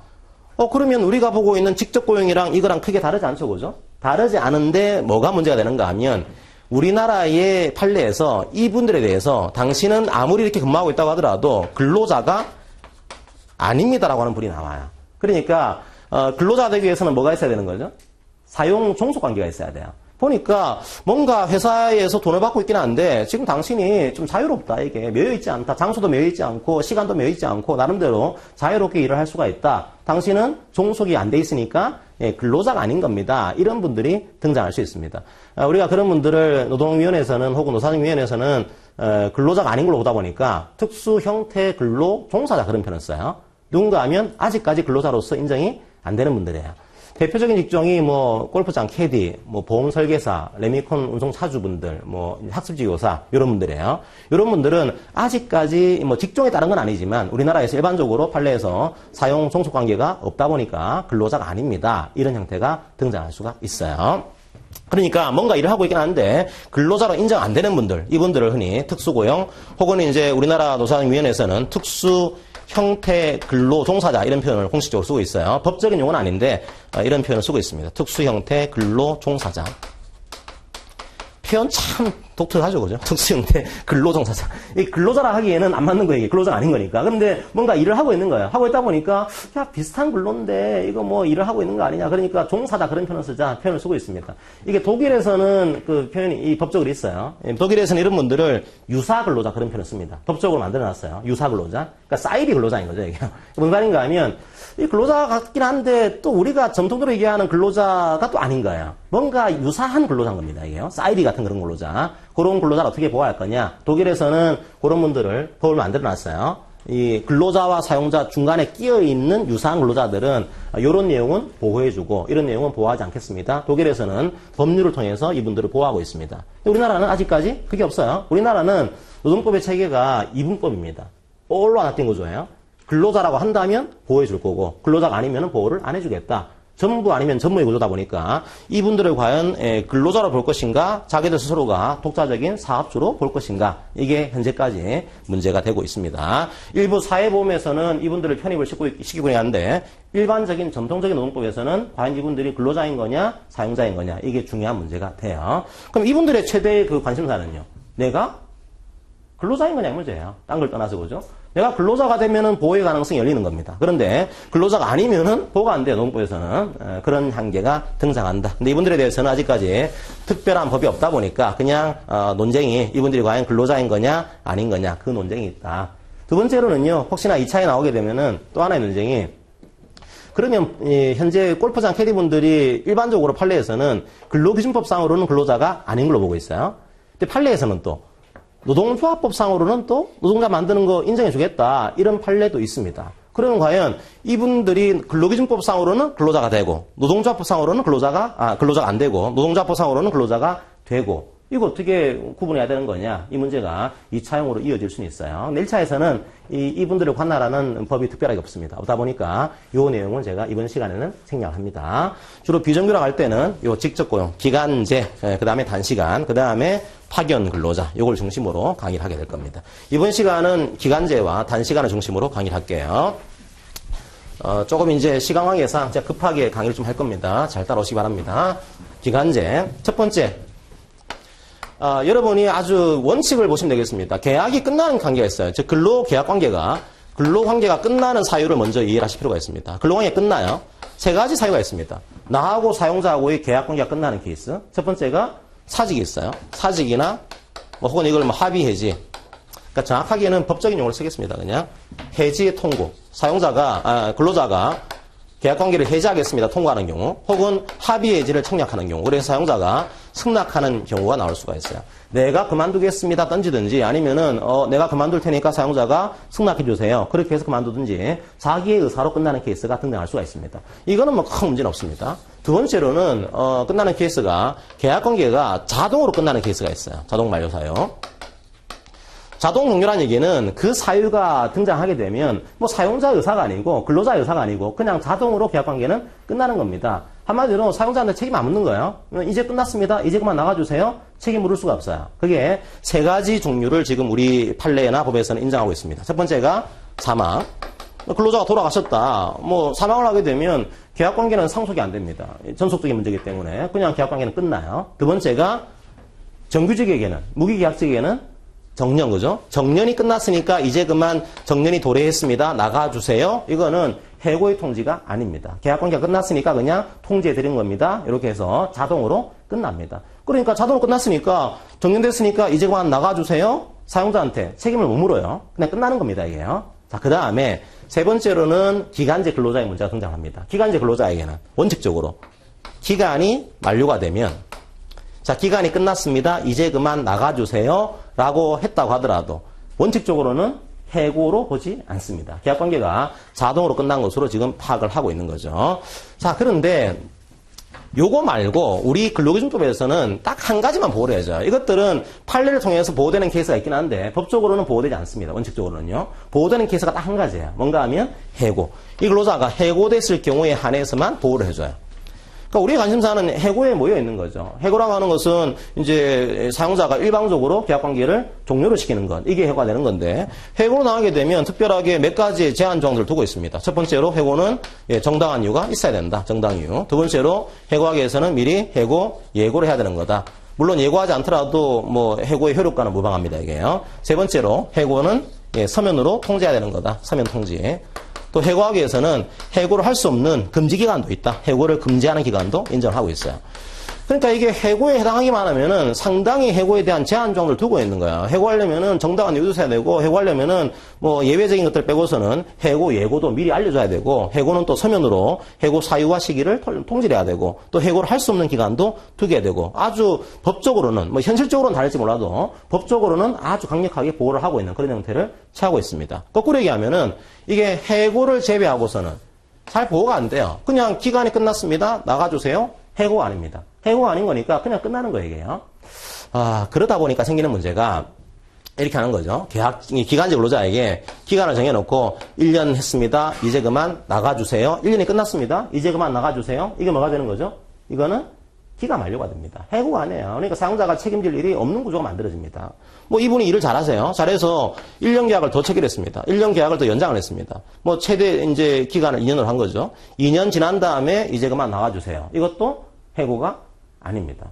그러면 우리가 보고 있는 직접 고용이랑 이거랑 크게 다르지 않죠, 그죠? 다르지 않은데 뭐가 문제가 되는가 하면 우리나라의 판례에서 이분들에 대해서 당신은 아무리 이렇게 근무하고 있다고 하더라도 근로자가 아닙니다라고 하는 분이 나와요. 그러니까 근로자가 되기 위해서는 뭐가 있어야 되는 거죠? 사용 종속 관계가 있어야 돼요. 보니까 뭔가 회사에서 돈을 받고 있긴 한데 지금 당신이 좀 자유롭다. 이게 매여있지 않다. 장소도 매여있지 않고 시간도 매여있지 않고 나름대로 자유롭게 일을 할 수가 있다. 당신은 종속이 안 돼 있으니까 근로자가 아닌 겁니다. 이런 분들이 등장할 수 있습니다. 우리가 그런 분들을 노동위원회에서는 혹은 노사정위원회에서는 근로자가 아닌 걸로 보다 보니까 특수 형태 근로 종사자 그런 표현을 써요. 누군가 하면 아직까지 근로자로서 인정이 안 되는 분들이에요. 대표적인 직종이 뭐 골프장 캐디, 뭐 보험 설계사, 레미콘 운송 차주분들, 뭐 학습지교사 이런 분들이에요. 이런 분들은 아직까지 뭐 직종에 따른 건 아니지만 우리나라에서 일반적으로 판례에서 사용 종속 관계가 없다 보니까 근로자가 아닙니다. 이런 형태가 등장할 수가 있어요. 그러니까 뭔가 일을 하고 있긴 한데 근로자로 인정 안 되는 분들, 이분들을 흔히 특수고용 혹은 이제 우리나라 노사정위원회에서는 특수 형태 근로 종사자 이런 표현을 공식적으로 쓰고 있어요. 법적인 용어는 아닌데 이런 표현을 쓰고 있습니다. 특수 형태 근로 종사자. 표현 참 독특하죠, 그죠? 특수 형태 근로 종사자. 이 근로자라 하기에는 안 맞는 거예요. 근로자가 아닌 거니까. 그런데 뭔가 일을 하고 있는 거예요. 하고 있다 보니까 야 비슷한 근로인데 이거 뭐 일을 하고 있는 거 아니냐. 그러니까 종사자 그런 표현을 쓰고 있습니다. 이게 독일에서는 그 표현이 이 법적으로 있어요. 독일에서는 이런 분들을 유사 근로자 그런 표현을 씁니다. 법적으로 만들어놨어요. 유사 근로자. 그러니까 사이비 근로자인 거죠, 이게. 뭔 말인가 하면 이 근로자 같긴 한데 또 우리가 전통적으로 얘기하는 근로자가 또 아닌 거예요. 뭔가 유사한 근로자인 겁니다, 이게요. 사이비 같은 그런 근로자. 그런 근로자를 어떻게 보호할 거냐. 독일에서는 그런 분들을 법을 만들어놨어요. 이 근로자와 사용자 중간에 끼어있는 유사한 근로자들은 이런 내용은 보호해주고 이런 내용은 보호하지 않겠습니다. 독일에서는 법률을 통해서 이분들을 보호하고 있습니다. 우리나라는 아직까지 그게 없어요. 우리나라는 노동법의 체계가 이분법입니다. 올로 나뛴 구조예요. 근로자라고 한다면 보호해줄 거고 근로자가 아니면 보호를 안 해주겠다. 전부 아니면 전무의 구조다 보니까 이분들을 과연 근로자로 볼 것인가 자기들 스스로가 독자적인 사업주로 볼 것인가 이게 현재까지 문제가 되고 있습니다. 일부 사회보험에서는 이분들을 편입을 시키고 하는데 일반적인 전통적인 노동법에서는 과연 이분들이 근로자인 거냐 사용자인 거냐 이게 중요한 문제가 돼요. 그럼 이분들의 최대의 그 관심사는요. 내가 근로자인 거냐 이 문제예요. 딴 걸 떠나서 그죠? 내가 근로자가 되면은 보호의 가능성이 열리는 겁니다. 그런데 근로자가 아니면은 보호가 안 돼요. 노동법에서는. 그런 한계가 등장한다. 근데 이분들에 대해서는 아직까지 특별한 법이 없다 보니까 그냥 논쟁이 이분들이 과연 근로자인 거냐 아닌 거냐 그 논쟁이 있다. 두 번째로는요. 혹시나 2차에 나오게 되면은 또 하나의 논쟁이 그러면 현재 골프장 캐디분들이 일반적으로 판례에서는 근로기준법상으로는 근로자가 아닌 걸로 보고 있어요. 근데 판례에서는 또 노동조합법상으로는 또 노동자 만드는 거 인정해주겠다 이런 판례도 있습니다. 그러면 과연 이분들이 근로기준법상으로는 근로자가 되고 노동조합법상으로는 근로자가 안 되고 노동조합법상으로는 근로자가 되고 이거 어떻게 구분해야 되는 거냐 이 문제가 2차형으로 이어질 수는 있어요. 1차에서는 이분들을 관할하는 법이 특별하게 없습니다. 없다 보니까 이 내용을 제가 이번 시간에는 생략을 합니다. 주로 비정규직 할 때는 요 직접고용, 기간제, 그 다음에 단시간, 그 다음에 파견 근로자 요걸 중심으로 강의를 하게 될 겁니다. 이번 시간은 기간제와 단시간을 중심으로 강의를 할게요. 조금 이제 시간 관계상 제가 급하게 강의를 좀 할 겁니다. 잘 따라오시기 바랍니다. 기간제 첫 번째 여러분이 아주 원칙을 보시면 되겠습니다. 계약이 끝나는 관계가 있어요. 즉 근로계약 관계가 근로관계가 끝나는 사유를 먼저 이해를 하실 필요가 있습니다. 근로관계가 끝나요. 세 가지 사유가 있습니다. 나하고 사용자하고의 계약관계가 끝나는 케이스. 첫 번째가 사직이 있어요. 사직이나 혹은 이걸 합의 해지. 그러니까 정확하게는 법적인 용어를 쓰겠습니다. 그냥 해지의 통고. 근로자가 계약관계를 해지하겠습니다. 통과하는 경우 혹은 합의 해지를 청약하는 경우 그래서 사용자가 승낙하는 경우가 나올 수가 있어요. 내가 그만두겠습니다 던지든지 아니면은 내가 그만둘 테니까 사용자가 승낙해 주세요. 그렇게 해서 그만두든지 자기의 의사로 끝나는 케이스가 등장할 수가 있습니다. 이거는 뭐 큰 문제는 없습니다. 두 번째로는 끝나는 케이스가 계약관계가 자동으로 끝나는 케이스가 있어요. 자동 만료 사유. 자동 종료라는 얘기는 그 사유가 등장하게 되면 뭐 사용자 의사가 아니고 근로자 의사가 아니고 그냥 자동으로 계약관계는 끝나는 겁니다. 한마디로 사용자한테 책임 안 묻는 거예요. 이제 끝났습니다. 이제 그만 나가주세요. 책임 물을 수가 없어요. 그게 세 가지 종류를 지금 우리 판례나 법에서는 인정하고 있습니다. 첫 번째가 사망. 근로자가 돌아가셨다. 뭐 사망을 하게 되면 계약관계는 상속이 안 됩니다. 전속적인 문제이기 때문에 그냥 계약관계는 끝나요. 두 번째가 정규직에게는 무기계약직에게는 정년, 그죠? 정년이 끝났으니까 이제 그만 정년이 도래했습니다. 나가주세요. 이거는 해고의 통지가 아닙니다. 계약관계가 끝났으니까 그냥 통지해드린 겁니다. 이렇게 해서 자동으로 끝납니다. 그러니까 자동으로 끝났으니까 정년됐으니까 이제 그만 나가주세요. 사용자한테 책임을 못 물어요. 그냥 끝나는 겁니다, 이게요. 자, 그 다음에 세 번째로는 기간제 근로자의 문제가 등장합니다. 기간제 근로자에게는 원칙적으로 기간이 만료가 되면 자, 기간이 끝났습니다. 이제 그만 나가주세요. 라고 했다고 하더라도 원칙적으로는 해고로 보지 않습니다. 계약관계가 자동으로 끝난 것으로 지금 파악을 하고 있는 거죠. 자, 그런데 요거 말고 우리 근로기준법에서는 딱 한 가지만 보호를 해줘요. 이것들은 판례를 통해서 보호되는 케이스가 있긴 한데 법적으로는 보호되지 않습니다. 원칙적으로는요. 보호되는 케이스가 딱 한 가지예요. 뭔가 하면 해고. 이 근로자가 해고됐을 경우에 한해서만 보호를 해줘요. 그러니까 우리 관심사는 해고에 모여 있는 거죠. 해고라고 하는 것은 이제 사용자가 일방적으로 계약관계를 종료를 시키는 것. 이게 해고가 되는 건데 해고로 나가게 되면 특별하게 몇 가지의 제한 조항들을 두고 있습니다. 첫 번째로 해고는 정당한 이유가 있어야 된다. 정당 이유. 두 번째로 해고하기 위해서는 미리 예고를 해야 되는 거다. 물론 예고하지 않더라도 뭐 해고의 효력과는 무방합니다. 이게요. 세 번째로 해고는 서면으로 통지해야 되는 거다. 서면 통지. 또 해고하기 위해서는 해고를 할 수 없는 금지 기간도 있다. 해고를 금지하는 기간도 인정을 하고 있어요. 그러니까 이게 해고에 해당하기만 하면은 상당히 해고에 대한 제한 조항을 두고 있는 거야. 해고하려면은 정당한 이유도 있어야 되고, 해고하려면은 뭐 예외적인 것들 빼고서는 해고 예고도 미리 알려줘야 되고, 해고는 또 서면으로 해고 사유와 시기를 통지를 해야 되고, 또 해고를 할 수 없는 기간도 두게 되고, 아주 법적으로는, 뭐 현실적으로는 다를지 몰라도, 법적으로는 아주 강력하게 보호를 하고 있는 그런 형태를 취하고 있습니다. 거꾸로 얘기하면은, 이게 해고를 제외하고서는 잘 보호가 안 돼요. 그냥 기간이 끝났습니다. 나가주세요. 해고가 아닙니다. 해고가 아닌 거니까 그냥 끝나는 거예요, 이게요. 그러다 보니까 생기는 문제가 이렇게 하는 거죠. 기간제 근로자에게 기간을 정해놓고 1년 했습니다. 이제 그만 나가주세요. 1년이 끝났습니다. 이제 그만 나가주세요. 이게 뭐가 되는 거죠? 이거는 기가 만료가 됩니다. 해고가 아니에요. 그러니까 사용자가 책임질 일이 없는 구조가 만들어집니다. 뭐 이분이 일을 잘하세요. 잘해서 1년 계약을 더 체결했습니다. 1년 계약을 더 연장을 했습니다. 뭐 최대 이제 기간을 2년으로 한 거죠. 2년 지난 다음에 이제 그만 나가주세요. 이것도 해고가 아닙니다.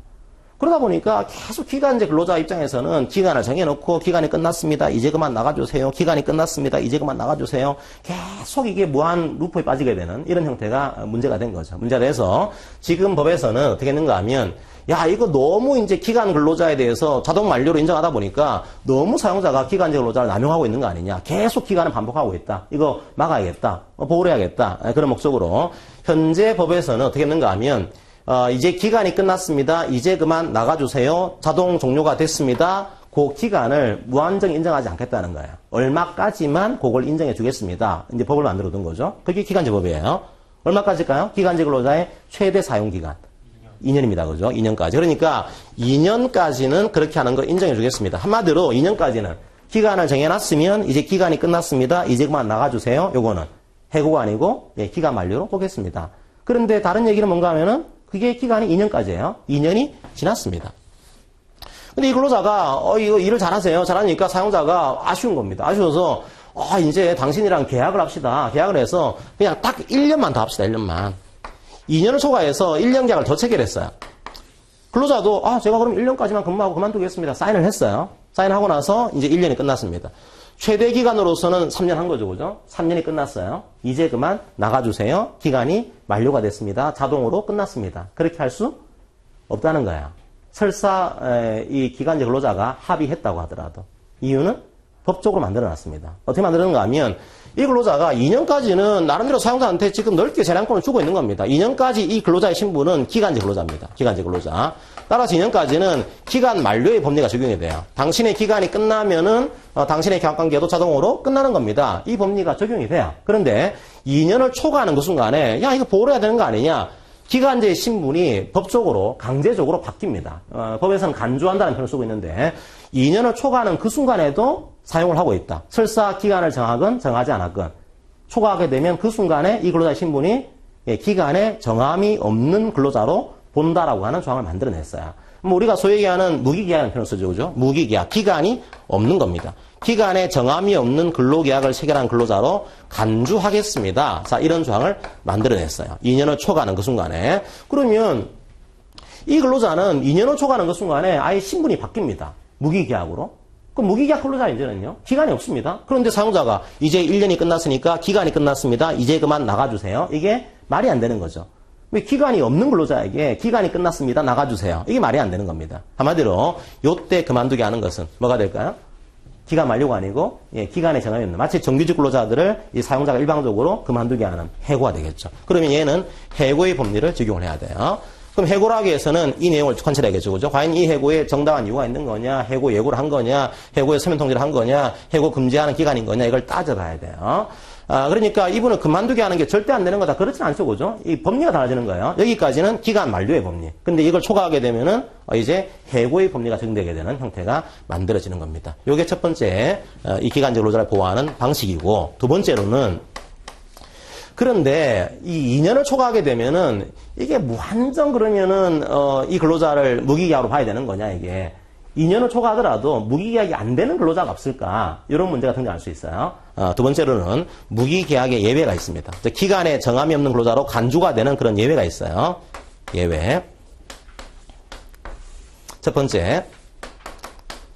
그러다 보니까 계속 기간제 근로자 입장에서는 기간을 정해놓고 기간이 끝났습니다. 이제 그만 나가주세요. 기간이 끝났습니다. 이제 그만 나가주세요. 계속 이게 무한 루프에 빠지게 되는 이런 형태가 문제가 된 거죠. 문제가 돼서 지금 법에서는 어떻게 했는가 하면 야, 이거 너무 이제 기간 근로자에 대해서 자동 만료로 인정하다 보니까 너무 사용자가 기간제 근로자를 남용하고 있는 거 아니냐. 계속 기간을 반복하고 있다. 이거 막아야겠다. 보호를 해야겠다. 그런 목적으로 현재 법에서는 어떻게 했는가 하면 이제 기간이 끝났습니다. 이제 그만 나가주세요. 자동 종료가 됐습니다. 그 기간을 무한정 인정하지 않겠다는 거예요. 얼마까지만 그걸 인정해 주겠습니다. 이제 법을 만들어 둔 거죠. 그게 기간제법이에요. 얼마까지일까요? 기간제 근로자의 최대 사용기간. 2년입니다. 그죠? 2년까지. 그러니까 2년까지는 그렇게 하는 거 인정해 주겠습니다. 한마디로 2년까지는 기간을 정해놨으면 이제 기간이 끝났습니다. 이제 그만 나가주세요. 요거는 해고가 아니고 기간 만료로 보겠습니다. 그런데 다른 얘기는 뭔가 하면은 그게 기간이 2년까지예요. 2년이 지났습니다. 근데 이 근로자가 이거 일을 잘하세요. 잘하니까 사용자가 아쉬운 겁니다. 아쉬워서 이제 당신이랑 계약을 합시다. 계약을 해서 그냥 딱 1년만 더 합시다. 1년만. 2년을 초과해서 1년 계약을 더 체결했어요. 근로자도 제가 그럼 1년까지만 근무하고 그만두겠습니다. 사인을 했어요. 사인하고 나서 이제 1년이 끝났습니다. 최대 기간으로서는 3년 한 거죠. 그죠? 3년이 끝났어요. 이제 그만 나가주세요. 기간이 만료가 됐습니다. 자동으로 끝났습니다. 그렇게 할 수 없다는 거예요. 설사 이 기간제 근로자가 합의했다고 하더라도. 이유는 법적으로 만들어놨습니다. 어떻게 만들었는가 하면 이 근로자가 2년까지는 나름대로 사용자한테 지금 넓게 재량권을 주고 있는 겁니다. 2년까지 이 근로자의 신분은 기간제 근로자입니다. 기간제 근로자. 따라서 2년까지는 기간 만료의 법리가 적용이 돼요. 당신의 기간이 끝나면은 당신의 계약관계도 자동으로 끝나는 겁니다. 이 법리가 적용이 돼요. 그런데 2년을 초과하는 그 순간에 야 이거 보호를 해야 되는 거 아니냐. 기간제 신분이 법적으로 강제적으로 바뀝니다. 법에서는 간주한다는 표현을 쓰고 있는데 2년을 초과하는 그 순간에도 사용을 하고 있다. 설사 기간을 정하건 정하지 않았건 초과하게 되면 그 순간에 이 근로자의 신분이 기간에 정함이 없는 근로자로 본다라고 하는 조항을 만들어냈어요. 우리가 소위 얘기하는 무기계약이라는 표현을 쓰죠. 그죠? 무기계약. 기간이 없는 겁니다. 기간에 정함이 없는 근로계약을 체결한 근로자로 간주하겠습니다. 자, 이런 조항을 만들어냈어요. 2년을 초과하는 그 순간에. 그러면 이 근로자는 2년을 초과하는 그 순간에 아예 신분이 바뀝니다. 무기계약으로. 그 무기계약 근로자 이제는요. 기간이 없습니다. 그런데 사용자가 이제 1년이 끝났으니까 기간이 끝났습니다. 이제 그만 나가주세요. 이게 말이 안 되는 거죠. 왜 기간이 없는 근로자에게 기간이 끝났습니다. 나가주세요. 이게 말이 안 되는 겁니다. 한마디로 요때 그만두게 하는 것은 뭐가 될까요? 기간 만료가 아니고 기간에 정함이 없는 마치 정규직 근로자들을 이 사용자가 일방적으로 그만두게 하는 해고가 되겠죠. 그러면 얘는 해고의 법리를 적용을 해야 돼요. 그럼 해고를 하기 위해서는 이 내용을 관찰해야겠죠. 그죠? 과연 이 해고에 정당한 이유가 있는 거냐, 해고 예고를 한 거냐, 해고에 서면 통지를 한 거냐, 해고 금지하는 기간인 거냐, 이걸 따져봐야 돼요. 그러니까 이분을 그만두게 하는 게 절대 안 되는 거다. 그렇진 않죠. 그죠? 이 법리가 달라지는 거예요. 여기까지는 기간 만료의 법리. 근데 이걸 초과하게 되면은 이제 해고의 법리가 적용되게 되는 형태가 만들어지는 겁니다. 요게 첫 번째, 이 기간제 근로자를 보호하는 방식이고, 두 번째로는 그런데 이 2년을 초과하게 되면은 이게 무한정 그러면은 이 근로자를 무기계약으로 봐야 되는 거냐 이게. 2년을 초과하더라도 무기계약이 안 되는 근로자가 없을까? 이런 문제가 등장할 수 있어요. 두 번째로는 무기계약의 예외가 있습니다. 기간에 정함이 없는 근로자로 간주가 되는 그런 예외가 있어요. 예외. 첫 번째,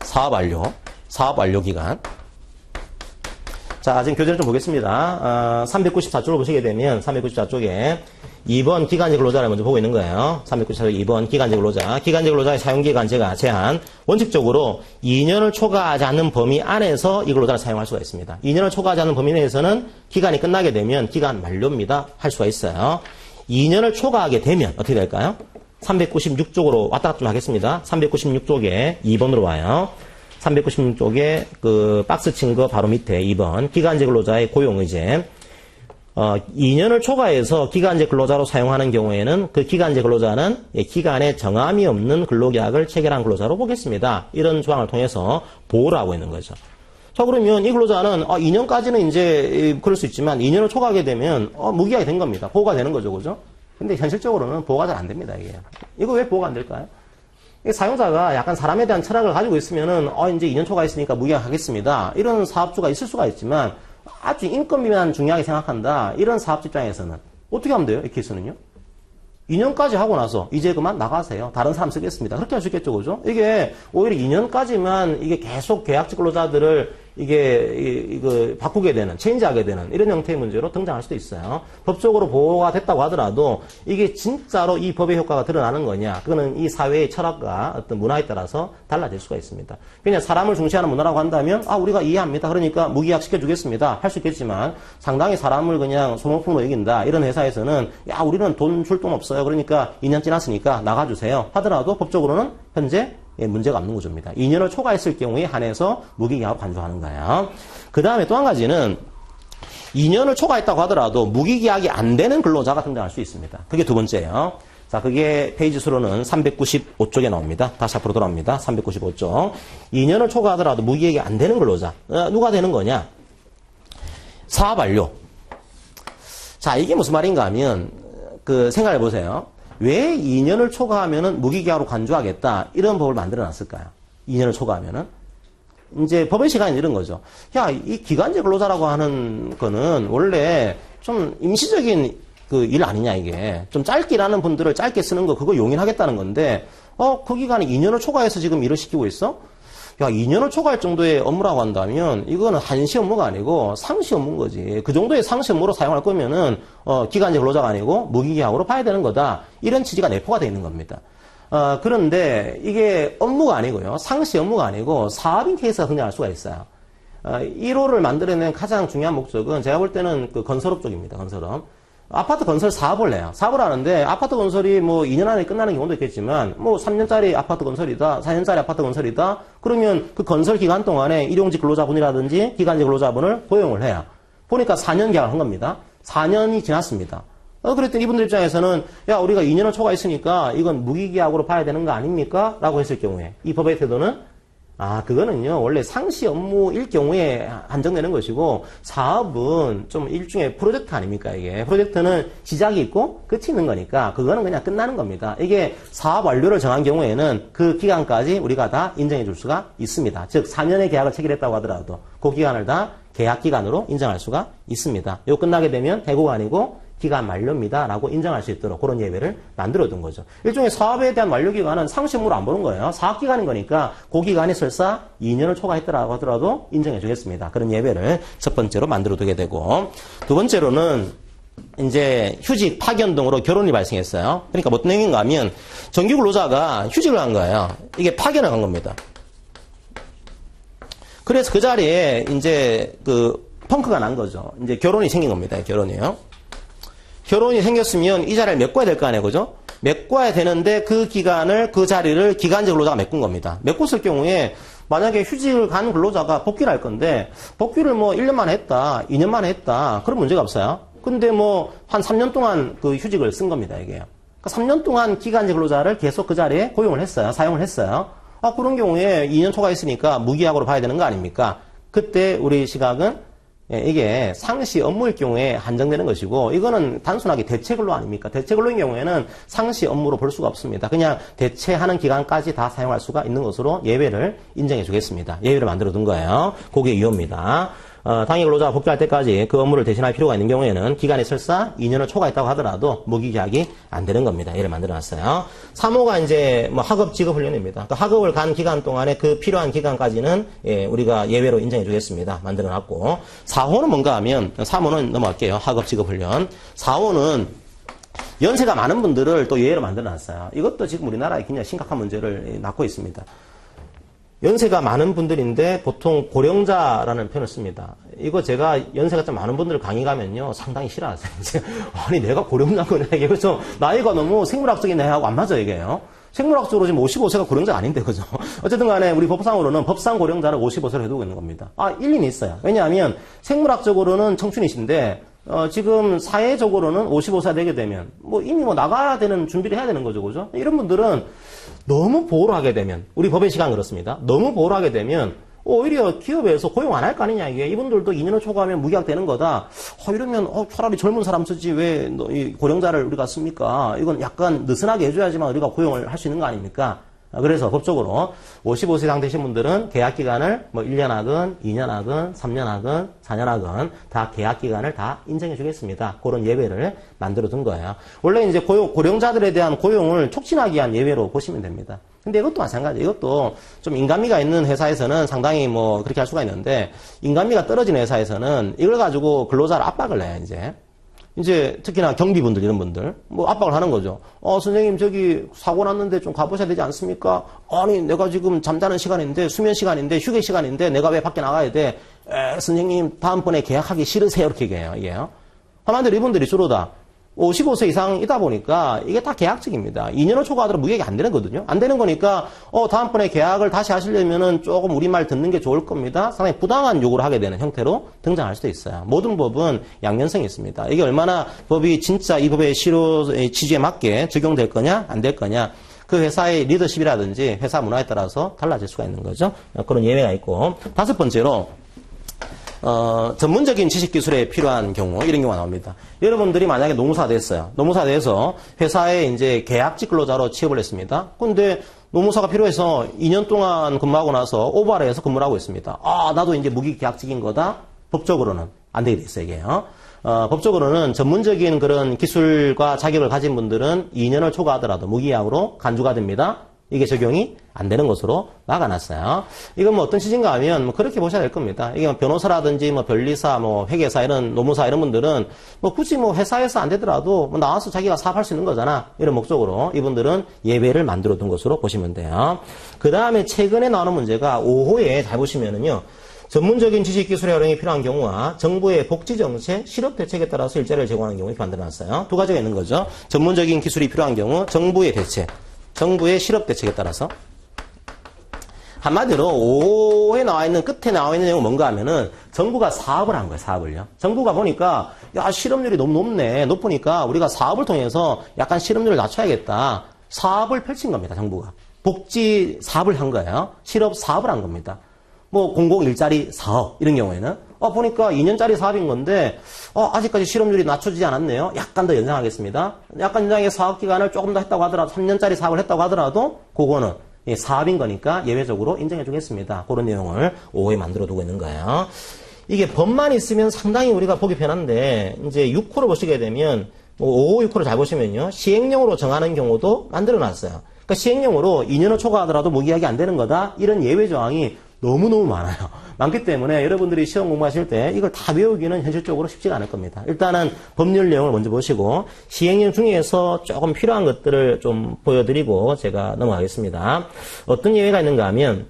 사업 완료 기간. 자, 지금 교재를 좀 보겠습니다. 394쪽을 보시게 되면 394쪽에 2번 기간제 근로자를 먼저 보고 있는 거예요. 394쪽 2번 기간제 근로자. 기간제 근로자의 사용기간 제한. 원칙적으로 2년을 초과하지 않는 범위 안에서 이 근로자를 사용할 수가 있습니다. 2년을 초과하지 않는 범위 내에서는 기간이 끝나게 되면 기간 만료입니다. 할 수가 있어요. 2년을 초과하게 되면 어떻게 될까요? 396쪽으로 왔다 갔다 좀 하겠습니다. 396쪽에 2번으로 와요. 396쪽에 그 박스 친 거 바로 밑에 2번 기간제 근로자의 고용의제. 2년을 초과해서 기간제 근로자로 사용하는 경우에는 그 기간제 근로자는 기간에 정함이 없는 근로계약을 체결한 근로자로 보겠습니다. 이런 조항을 통해서 보호를 하고 있는 거죠. 자, 그러면 이 근로자는 2년까지는 이제 그럴 수 있지만 2년을 초과하게 되면 무기약이 된 겁니다. 보호가 되는 거죠. 그죠? 근데 현실적으로는 보호가 잘 안 됩니다. 이게. 이거 왜 보호가 안 될까요? 사용자가 약간 사람에 대한 철학을 가지고 있으면은 이제 2년 초과했으니까 무기약하겠습니다. 이런 사업주가 있을 수가 있지만 아주 인건비만 중요하게 생각한다. 이런 사업주 입장에서는 어떻게 하면 돼요? 이 케이스는요? 2년까지 하고 나서 이제 그만 나가세요. 다른 사람 쓰겠습니다. 그렇게 할 수 있겠죠, 그죠? 이게 오히려 2년까지만 이게 계속 계약직 근로자들을 이거 바꾸게 되는, 체인지하게 되는 이런 형태의 문제로 등장할 수도 있어요. 법적으로 보호가 됐다고 하더라도 이게 진짜로 이 법의 효과가 드러나는 거냐? 그거는 이 사회의 철학과 어떤 문화에 따라서 달라질 수가 있습니다. 그냥 사람을 중시하는 문화라고 한다면 우리가 이해합니다. 그러니까 무기약 시켜주겠습니다. 할 수 있겠지만 상당히 사람을 그냥 소모품으로 여긴다. 이런 회사에서는 우리는 돈 줄 돈 없어요. 그러니까 2년 지났으니까 나가주세요. 하더라도 법적으로는 현재 문제가 없는 구조입니다. 2년을 초과했을 경우에 한해서 무기계약을 간주하는 거예요. 그 다음에 또 한 가지는 2년을 초과했다고 하더라도 무기계약이 안 되는 근로자가 등장할 수 있습니다. 그게 두 번째예요. 자, 그게 페이지 수로는 395쪽에 나옵니다. 다시 앞으로 돌아옵니다. 395쪽. 2년을 초과하더라도 무기계약이 안 되는 근로자. 누가 되는 거냐? 사업 완료. 자, 이게 무슨 말인가 하면 생각해 보세요. 왜 2년을 초과하면은 무기계약으로 간주하겠다 이런 법을 만들어 놨을까요? 2년을 초과하면은 이제 법의 시간이 이런 거죠. 이 기간제 근로자라고 하는 거는 원래 좀 임시적인 일 아니냐 이게 좀 짧게 일하는 분들을 짧게 쓰는 거 그거 용인하겠다는 건데 그 기간에 2년을 초과해서 지금 일을 시키고 있어? 2년을 초과할 정도의 업무라고 한다면 이거는 한시 업무가 아니고 상시 업무인 거지. 그 정도의 상시 업무로 사용할 거면은 기간제 근로자가 아니고 무기계약으로 봐야 되는 거다. 이런 취지가 내포가 되어 있는 겁니다. 그런데 이게 업무가 아니고요. 상시 업무가 아니고 사업인 케이스가 등장할 수가 있어요. 1호를 만들어낸 가장 중요한 목적은 제가 볼 때는 건설업 쪽입니다. 건설업. 아파트 건설 사업을 해요. 사업을 하는데 아파트 건설이 2년 안에 끝나는 경우도 있겠지만 3년짜리 아파트 건설이다, 4년짜리 아파트 건설이다. 그러면 그 건설 기간 동안에 일용직 근로자분이라든지 기간제 근로자분을 고용을 해요. 보니까 4년 계약을 한 겁니다. 4년이 지났습니다. 그랬더니 이분들 입장에서는 우리가 2년을 초과했으니까 이건 무기계약으로 봐야 되는 거 아닙니까? 라고 했을 경우에 이 법의 태도는 그거는요, 원래 상시 업무일 경우에 한정되는 것이고, 사업은 좀 일종의 프로젝트 아닙니까, 이게. 프로젝트는 시작이 있고, 끝이 있는 거니까, 그거는 그냥 끝나는 겁니다. 이게 사업 완료를 정한 경우에는 그 기간까지 우리가 다 인정해 줄 수가 있습니다. 즉, 4년의 계약을 체결했다고 하더라도, 그 기간을 다 계약 기간으로 인정할 수가 있습니다. 이거 끝나게 되면 해고가 아니고, 기간 만료입니다. 라고 인정할 수 있도록 그런 예외를 만들어둔 거죠. 일종의 사업에 대한 만료기간은 상시업무로 안 보는 거예요. 사업기간인 거니까 그 기간이 설사 2년을 초과했더라고 하더라도 인정해 주겠습니다. 그런 예외를 첫 번째로 만들어두게 되고, 두 번째로는 이제 휴직, 파견 등으로 결혼이 발생했어요. 그러니까 어떤 얘기인가 하면 정규 근로자가 휴직을 한 거예요. 이게 파견을 간 겁니다. 그래서 그 자리에 이제 펑크가 난 거죠. 이제 결혼이 생긴 겁니다. 결혼이요. 결혼이 생겼으면 이 자리를 메꿔야 될 거 아니에요, 그죠? 메꿔야 되는데 그 기간을, 그 자리를 기간제 근로자가 메꾼 겁니다. 메꿨을 경우에 만약에 휴직을 간 근로자가 복귀를 할 건데 복귀를 1년 만에 했다, 2년 만에 했다, 그런 문제가 없어요. 근데 한 3년 동안 그 휴직을 쓴 겁니다, 이게. 그러니까 3년 동안 기간제 근로자를 계속 그 자리에 고용을 했어요, 사용을 했어요. 그런 경우에 2년 초과했으니까 무기약으로 봐야 되는 거 아닙니까? 그때 우리 시각은 이게 상시 업무일 경우에 한정되는 것이고, 이거는 단순하게 대체근로 아닙니까? 대체근로인 경우에는 상시 업무로 볼 수가 없습니다. 그냥 대체하는 기간까지 다 사용할 수가 있는 것으로 예외를 인정해 주겠습니다. 예외를 만들어 둔 거예요. 그게 이유입니다. 당해 근로자가 복귀할 때까지 그 업무를 대신할 필요가 있는 경우에는 기간이 설사 2년을 초과했다고 하더라도 무기계약이 안 되는 겁니다. 예를 만들어 놨어요. 3호가 이제 학업 직업 훈련입니다. 그러니까 학업을 간 기간 동안에 그 필요한 기간까지는 우리가 예외로 인정해 주겠습니다. 만들어 놨고, 4호는 뭔가 하면 3호는 넘어갈게요. 학업 직업 훈련. 4호는 연세가 많은 분들을 또 예외로 만들어 놨어요. 이것도 지금 우리나라에 굉장히 심각한 문제를 낳고 있습니다. 연세가 많은 분들인데 보통 고령자라는 표현을 씁니다. 이거 제가 연세가 좀 많은 분들 강의 가면요, 상당히 싫어하세요. 아니, 내가 고령자구나. 이게 그래서 나이가 너무 생물학적인 나이하고 안 맞아, 이게요. 생물학적으로 지금 55세가 고령자가 아닌데, 그죠? 어쨌든 간에 우리 법상으로는 법상 고령자를 55세로 해두고 있는 겁니다. 일리는 있어요. 왜냐하면 생물학적으로는 청춘이신데, 지금 사회적으로는 55세가 되게 되면 이미 나가야 되는 준비를 해야 되는 거죠, 그죠? 이런 분들은 너무 보호를 하게 되면, 우리 법의 시간 그렇습니다. 너무 보호를 하게 되면 오히려 기업에서 고용 안 할 거 아니냐, 이게. 이분들도 2년을 초과하면 무계약 되는 거다. 이러면 차라리 젊은 사람 쓰지 왜 이 고령자를 우리가 씁니까? 이건 약간 느슨하게 해줘야지만 우리가 고용을 할 수 있는 거 아닙니까? 그래서 법적으로 55세 이상 되신 분들은 계약 기간을 뭐 1년 하건, 2년 하건, 3년 하건, 4년 하건 다 계약 기간을 다 인정해 주겠습니다. 그런 예외를 만들어 둔 거예요. 원래 이제 고령자들에 대한 고용을 촉진하기 위한 예외로 보시면 됩니다. 근데 이것도 마찬가지. 이것도 좀 인간미가 있는 회사에서는 상당히 뭐 그렇게 할 수가 있는데 인간미가 떨어지는 회사에서는 이걸 가지고 근로자를 압박을 해요, 이제 특히나 경비분들 이런 분들 뭐 압박을 하는 거죠. 선생님 저기 사고 났는데 좀 가보셔야 되지 않습니까? 아니 내가 지금 잠자는 시간인데 수면 시간인데 휴게 시간인데 내가 왜 밖에 나가야 돼? 선생님 다음번에 계약하기 싫으세요? 이렇게 얘기해요. 이게요. 한마디로 이분들이 주로 다 55세 이상이다 보니까 이게 다 계약직입니다. 2년을 초과하더라도 무계약이 안 되는 거거든요. 안 되는 거니까 다음번에 계약을 다시 하시려면은 조금 우리 말 듣는 게 좋을 겁니다. 상당히 부당한 요구를 하게 되는 형태로 등장할 수도 있어요. 모든 법은 양면성이 있습니다. 이게 얼마나 법이 진짜 이 법의 실효 취지에 맞게 적용될 거냐 안 될 거냐 그 회사의 리더십이라든지 회사 문화에 따라서 달라질 수가 있는 거죠. 그런 예외가 있고 다섯 번째로 전문적인 지식 기술에 필요한 경우, 이런 경우가 나옵니다. 여러분들이 만약에 노무사 됐어요. 노무사 돼서 회사에 이제 계약직 근로자로 취업을 했습니다. 근데 노무사가 필요해서 2년 동안 근무하고 나서 오버를 해서 근무를 하고 있습니다. 나도 이제 무기계약직인 거다? 법적으로는 안 되게 돼 있어요, 이게요. 법적으로는 전문적인 그런 기술과 자격을 가진 분들은 2년을 초과하더라도 무기계약으로 간주가 됩니다. 이게 적용이 안 되는 것으로 막아놨어요. 이건 뭐 어떤 취지인가 하면 뭐 그렇게 보셔야 될 겁니다. 이게 뭐 변호사라든지 뭐 변리사, 뭐 회계사 이런 노무사 이런 분들은 뭐 굳이 뭐 회사에서 안 되더라도 뭐 나와서 자기가 사업할 수 있는 거잖아. 이런 목적으로 이분들은 예외를 만들어 둔 것으로 보시면 돼요. 그 다음에 최근에 나오는 문제가 5호에 잘 보시면은요. 전문적인 지식 기술의 활용이 필요한 경우와 정부의 복지 정책, 실업 대책에 따라서 일자리를 제공하는 경우 이렇게 만들어놨어요. 두 가지가 있는 거죠. 전문적인 기술이 필요한 경우, 정부의 대책. 정부의 실업 대책에 따라서 한마디로 5호에 나와 있는 끝에 나와 있는 내용은 뭔가 하면은 정부가 사업을 한 거예요. 사업을요. 정부가 보니까 야 실업률이 너무 높네. 높으니까 우리가 사업을 통해서 약간 실업률을 낮춰야겠다. 사업을 펼친 겁니다. 정부가. 복지 사업을 한 거예요. 실업 사업을 한 겁니다. 뭐 공공 일자리 사업 이런 경우에는 보니까 2년짜리 사업인 건데 아직까지 실업률이 낮춰지지 않았네요. 약간 더 연장하겠습니다. 약간 연장해서 사업 기간을 조금 더 했다고 하더라도 3년짜리 사업을 했다고 하더라도 그거는 사업인 거니까 예외적으로 인정해 주겠습니다. 그런 내용을 5호에 만들어 두고 있는 거예요. 이게 법만 있으면 상당히 우리가 보기 편한데 이제 6호를 보시게 되면 5호, 6호를 잘 보시면요. 시행령으로 정하는 경우도 만들어 놨어요. 그러니까 시행령으로 2년을 초과하더라도 무기약이 안 되는 거다. 이런 예외 조항이 너무너무 많아요. 많기 때문에 여러분들이 시험 공부하실 때 이걸 다 외우기는 현실적으로 쉽지가 않을 겁니다. 일단은 법률 내용을 먼저 보시고 시행령 중에서 조금 필요한 것들을 좀 보여드리고 제가 넘어가겠습니다. 어떤 예외가 있는가 하면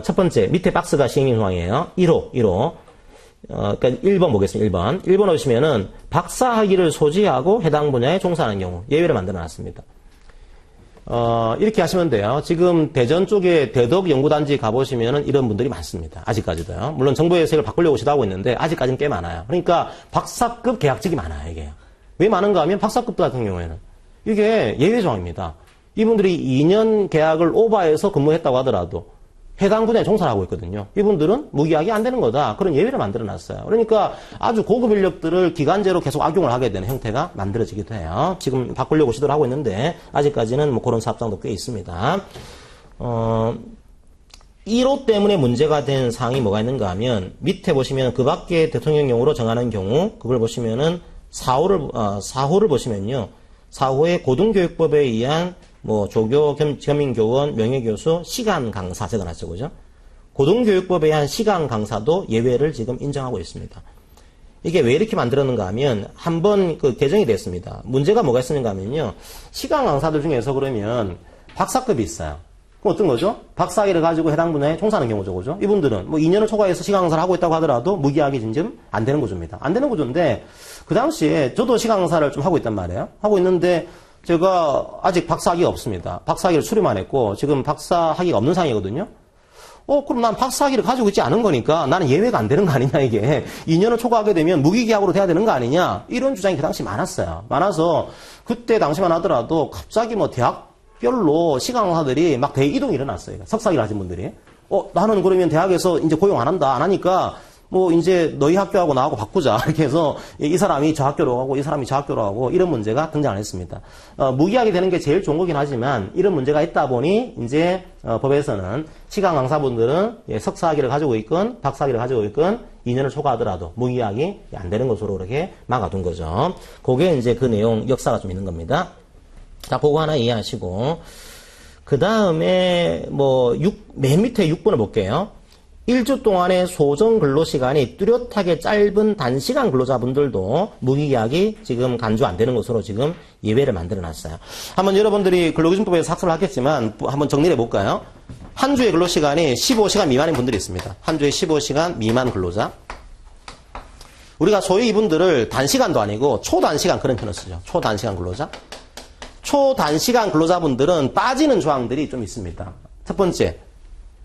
첫 번째 밑에 박스가 시행령 조항이에요. 1호. 그러니까 1번 보겠습니다. 1번 오시면은 박사학위를 소지하고 해당 분야에 종사하는 경우 예외를 만들어 놨습니다. 이렇게 하시면 돼요. 지금 대전 쪽에 대덕연구단지 가보시면은 이런 분들이 많습니다. 아직까지도요. 물론 정부의 세를 바꾸려고 시도하고 있는데 아직까지는 꽤 많아요. 그러니까 박사급 계약직이 많아요, 이게. 왜 많은가 하면 박사급 같은 경우에는 이게 예외 조항입니다. 이분들이 2년 계약을 오버해서 근무했다고 하더라도 해당 분야에 종사를 하고 있거든요. 이분들은 무기약이 안 되는 거다. 그런 예외를 만들어놨어요. 그러니까 아주 고급 인력들을 기간제로 계속 악용을 하게 되는 형태가 만들어지기도 해요. 지금 바꾸려고 시도를 하고 있는데 아직까지는 뭐 그런 사업장도 꽤 있습니다. 1호 때문에 문제가 된 사항이 뭐가 있는가 하면 밑에 보시면 그 밖에 대통령령으로 정하는 경우 그걸 보시면은 4호를 보시면요. 4호의 고등교육법에 의한 뭐 조교, 겸임교원, 명예교수, 시간 강사 적어놨죠, 그죠? 고등교육법에 의한 시간 강사도 예외를 지금 인정하고 있습니다. 이게 왜 이렇게 만들었는가 하면 한번 그 개정이 됐습니다. 문제가 뭐가 있었는가 하면요, 시간 강사들 중에서 그러면 박사급이 있어요. 그럼 어떤 거죠? 박사학위를 가지고 해당 분야에 종사하는 경우죠, 그죠? 이분들은 뭐 2년을 초과해서 시간 강사를 하고 있다고 하더라도 무기약이 지금 안 되는 구조입니다. 안 되는 구조인데 그 당시에 저도 시간 강사를 좀 하고 있단 말이에요. 하고 있는데 제가 아직 박사학위가 없습니다. 박사학위를 수료만 했고 지금 박사학위가 없는 상황이거든요. 그럼 난 박사학위를 가지고 있지 않은 거니까 나는 예외가 안 되는 거 아니냐, 이게. 2년을 초과하게 되면 무기계약으로 돼야 되는 거 아니냐. 이런 주장이 그 당시 많았어요. 많아서 그때 당시만 하더라도 갑자기 뭐 대학별로 시간 강사들이 막 대이동이 일어났어요. 석사학위를 하신 분들이. 나는 그러면 대학에서 이제 고용 안 한다. 안 하니까 뭐 이제 너희 학교하고 나하고 바꾸자 이렇게 해서 이 사람이 저 학교로 가고 이 사람이 저 학교로 가고 이런 문제가 등장을 했습니다. 무기하게 되는 게 제일 좋은 거긴 하지만 이런 문제가 있다 보니 이제 법에서는 시간 강사분들은 석사학위를 가지고 있건 박사학위를 가지고 있건 2년을 초과하더라도 무기하기 안 되는 것으로 그렇게 막아둔 거죠. 그게 이제 그 내용 역사가 좀 있는 겁니다. 자, 그거 하나 이해하시고 그 다음에 맨 밑에 6번을 볼게요. 1주 동안의 소정 근로시간이 뚜렷하게 짧은 단시간 근로자분들도 무기계약이 지금 간주 안 되는 것으로 지금 예외를 만들어 놨어요. 한번 여러분들이 근로기준법에서 학습을 하겠지만 한번 정리해 볼까요? 한 주의 근로시간이 15시간 미만인 분들이 있습니다. 한 주에 15시간 미만 근로자. 우리가 소위 이분들을 단시간도 아니고 초단시간 그런 표현을 쓰죠. 초단시간 근로자. 초단시간 근로자분들은 빠지는 조항들이 좀 있습니다. 첫 번째.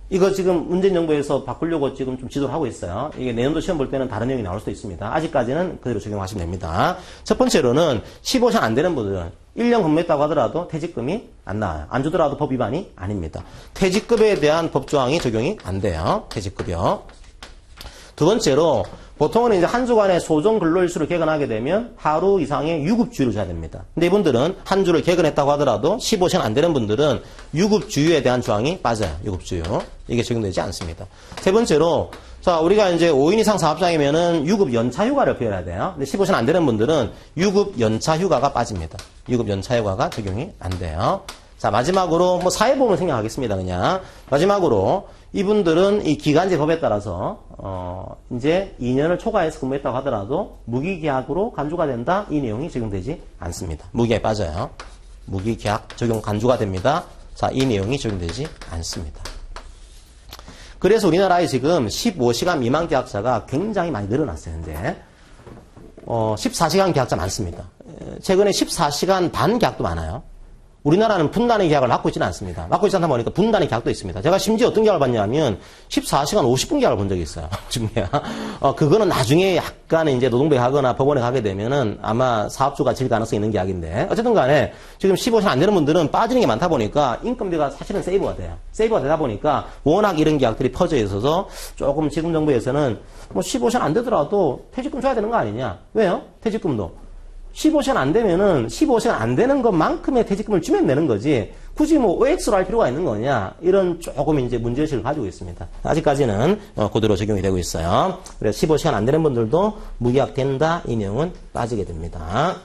이거 지금 문재인 정부에서 바꾸려고 지금 좀 지도를 하고 있어요. 이게 내년도 시험 볼 때는 다른 내용이 나올 수도 있습니다. 아직까지는 그대로 적용하시면 됩니다. 첫 번째로는 15시간 안 되는 분들은 1년 근무했다고 하더라도 퇴직금이 안 나와요. 안 주더라도 법 위반이 아닙니다. 퇴직급에 대한 법조항이 적용이 안 돼요. 퇴직급이요. 두 번째로 보통은 이제 한 주간의 소정 근로일수를 개근하게 되면 하루 이상의 유급주의를 줘야 됩니다. 근데 이분들은 한 주를 개근했다고 하더라도 15시간 안 되는 분들은 유급주의에 대한 조항이 빠져요. 유급주의. 이게 적용되지 않습니다. 세 번째로 자, 우리가 이제 5인 이상 사업장이면은 유급 연차 휴가를 표현해야 돼요. 근데 15시간 안 되는 분들은 유급 연차 휴가가 빠집니다. 유급 연차 휴가가 적용이 안 돼요. 자, 마지막으로 사회보험을 생각하겠습니다. 그냥 마지막으로 이분들은 이 기간제 법에 따라서 이제 2년을 초과해서 근무했다고 하더라도 무기계약으로 간주가 된다. 이 내용이 적용되지 않습니다. 무기계약에 빠져요. 무기계약 적용 간주가 됩니다. 자, 이 내용이 적용되지 않습니다. 그래서 우리나라에 지금 15시간 미만 계약자가 굉장히 많이 늘어났어요. 현재 14시간 계약자 많습니다. 최근에 14시간 반 계약도 많아요. 우리나라는 분단의 계약을 맡고 있지는 않습니다. 맡고 있지 않다 보니까 분단의 계약도 있습니다. 제가 심지어 어떤 계약을 봤냐면 14시간 50분 계약을 본 적이 있어요. 그거는 나중에 약간 이제 노동부에 가거나 법원에 가게 되면은 아마 사업주가 질 가능성이 있는 계약인데 어쨌든 간에 지금 15시간 안 되는 분들은 빠지는 게 많다 보니까 인건비가 사실은 세이브가 돼요. 세이브가 되다 보니까 워낙 이런 계약들이 퍼져 있어서 조금 지금 정부에서는 15시간 안 되더라도 퇴직금 줘야 되는 거 아니냐. 왜요? 퇴직금도. 15시간 안 되면은 15시간 안 되는 것만큼의 퇴직금을 주면 되는 거지. 굳이 OX로 할 필요가 있는 거냐. 이런 조금 이제 문제의식을 가지고 있습니다. 아직까지는 그대로 적용이 되고 있어요. 그래서 15시간 안 되는 분들도 무계약 된다. 이 내용은 빠지게 됩니다.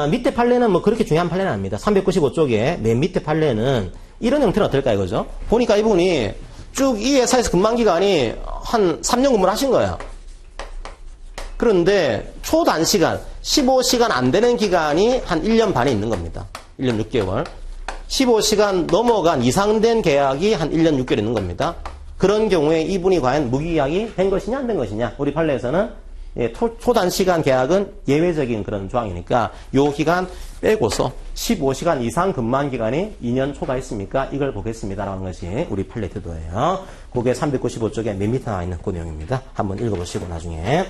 밑에 판례는 그렇게 중요한 판례는 아닙니다. 395쪽에 맨 밑에 판례는 이런 형태는 어떨까 이거죠. 보니까 이분이 쭉 이 회사에서 근만기간이 한 3년 근무를 하신 거예요. 그런데 초단시간 15시간 안 되는 기간이 한 1년 반에 있는 겁니다. 1년 6개월. 15시간 넘어간 이상 된 계약이 한 1년 6개월 있는 겁니다. 그런 경우에 이분이 과연 무기계약이 된 것이냐 안 된 것이냐. 우리 판례에서는 초단시간 계약은 예외적인 그런 조항이니까 요 기간 빼고서 15시간 이상 근무한 기간이 2년 초과했습니까? 이걸 보겠습니다라는 것이 우리 판례 태도예요. 그게 395쪽에 맨 밑에 나와 있는 그 내용입니다. 한번 읽어보시고 나중에.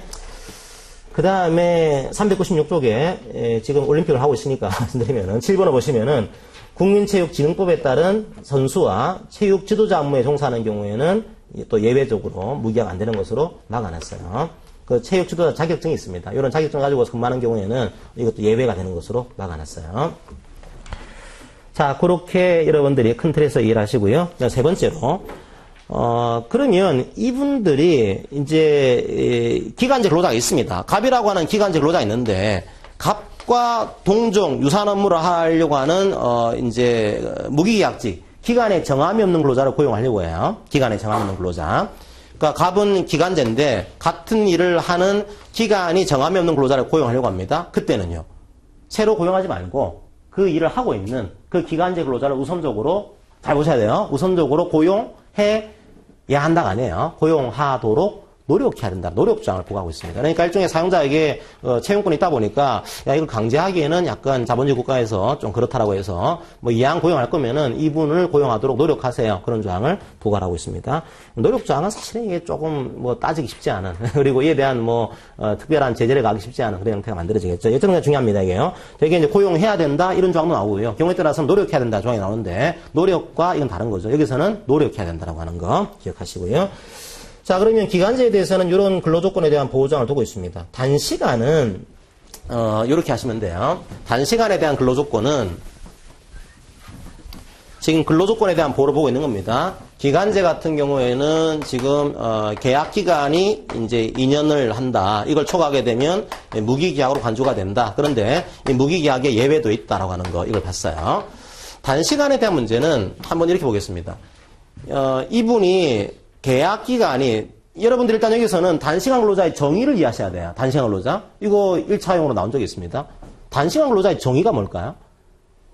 그 다음에 396쪽에 지금 올림픽을 하고 있으니까 말씀드리면은 7번을 보시면은 국민체육진흥법에 따른 선수와 체육 지도자 업무에 종사하는 경우에는 또 예외적으로 무기약 안 되는 것으로 막아놨어요. 그 체육 지도자 자격증이 있습니다. 이런 자격증을 가지고 근무하는 경우에는 이것도 예외가 되는 것으로 막아놨어요. 자, 그렇게 여러분들이 큰 틀에서 이해를 하시고요. 세 번째로 그러면 이분들이 이제 기간제 근로자가 있습니다. 갑이라고 하는 기간제 근로자가 있는데 갑과 동종 유사한 업무를 하려고 하는 이제 무기계약직 기간에 정함이 없는 근로자를 고용하려고 해요. 기간에 정함이 없는 근로자. 그러니까 갑은 기간제인데 같은 일을 하는 기간이 정함이 없는 근로자를 고용하려고 합니다. 그때는요. 새로 고용하지 말고 그 일을 하고 있는 그 기간제 근로자를 우선적으로 잘 보셔야 돼요. 우선적으로 고용해 야 한다가 아니에요. 고용하도록 노력해야 된다. 노력조항을 부과하고 있습니다. 그러니까 일종의 사용자에게 채용권이 있다 보니까 야 이걸 강제하기에는 약간 자본주의 국가에서 좀 그렇다라고 해서 이왕 고용할 거면은 이분을 고용하도록 노력하세요. 그런 조항을 부과하고 있습니다. 노력조항은 사실은 이게 조금 따지기 쉽지 않은 그리고 이에 대한 특별한 제재를 가기 쉽지 않은 그런 형태가 만들어지겠죠. 여튼 중요합니다. 이게요. 되게 이제 고용해야 된다 이런 조항도 나오고요. 경우에 따라서는 노력해야 된다 조항이 나오는데 노력과 이건 다른 거죠. 여기서는 노력해야 된다라고 하는 거 기억하시고요. 자, 그러면 기간제에 대해서는 이런 근로조건에 대한 보호장을 두고 있습니다. 단시간은, 이렇게 하시면 돼요. 단시간에 대한 근로조건은 지금 근로조건에 대한 보호를 보고 있는 겁니다. 기간제 같은 경우에는 지금, 계약 기간이 이제 2년을 한다. 이걸 초과하게 되면 무기계약으로 간주가 된다. 그런데 이 무기계약에 예외도 있다라고 하는 거, 이걸 봤어요. 단시간에 대한 문제는 한번 이렇게 보겠습니다. 이분이 계약 기간이, 여러분들 일단 여기서는 단시간 근로자의 정의를 이해하셔야 돼요. 단시간 근로자. 이거 1차용으로 나온 적이 있습니다. 단시간 근로자의 정의가 뭘까요?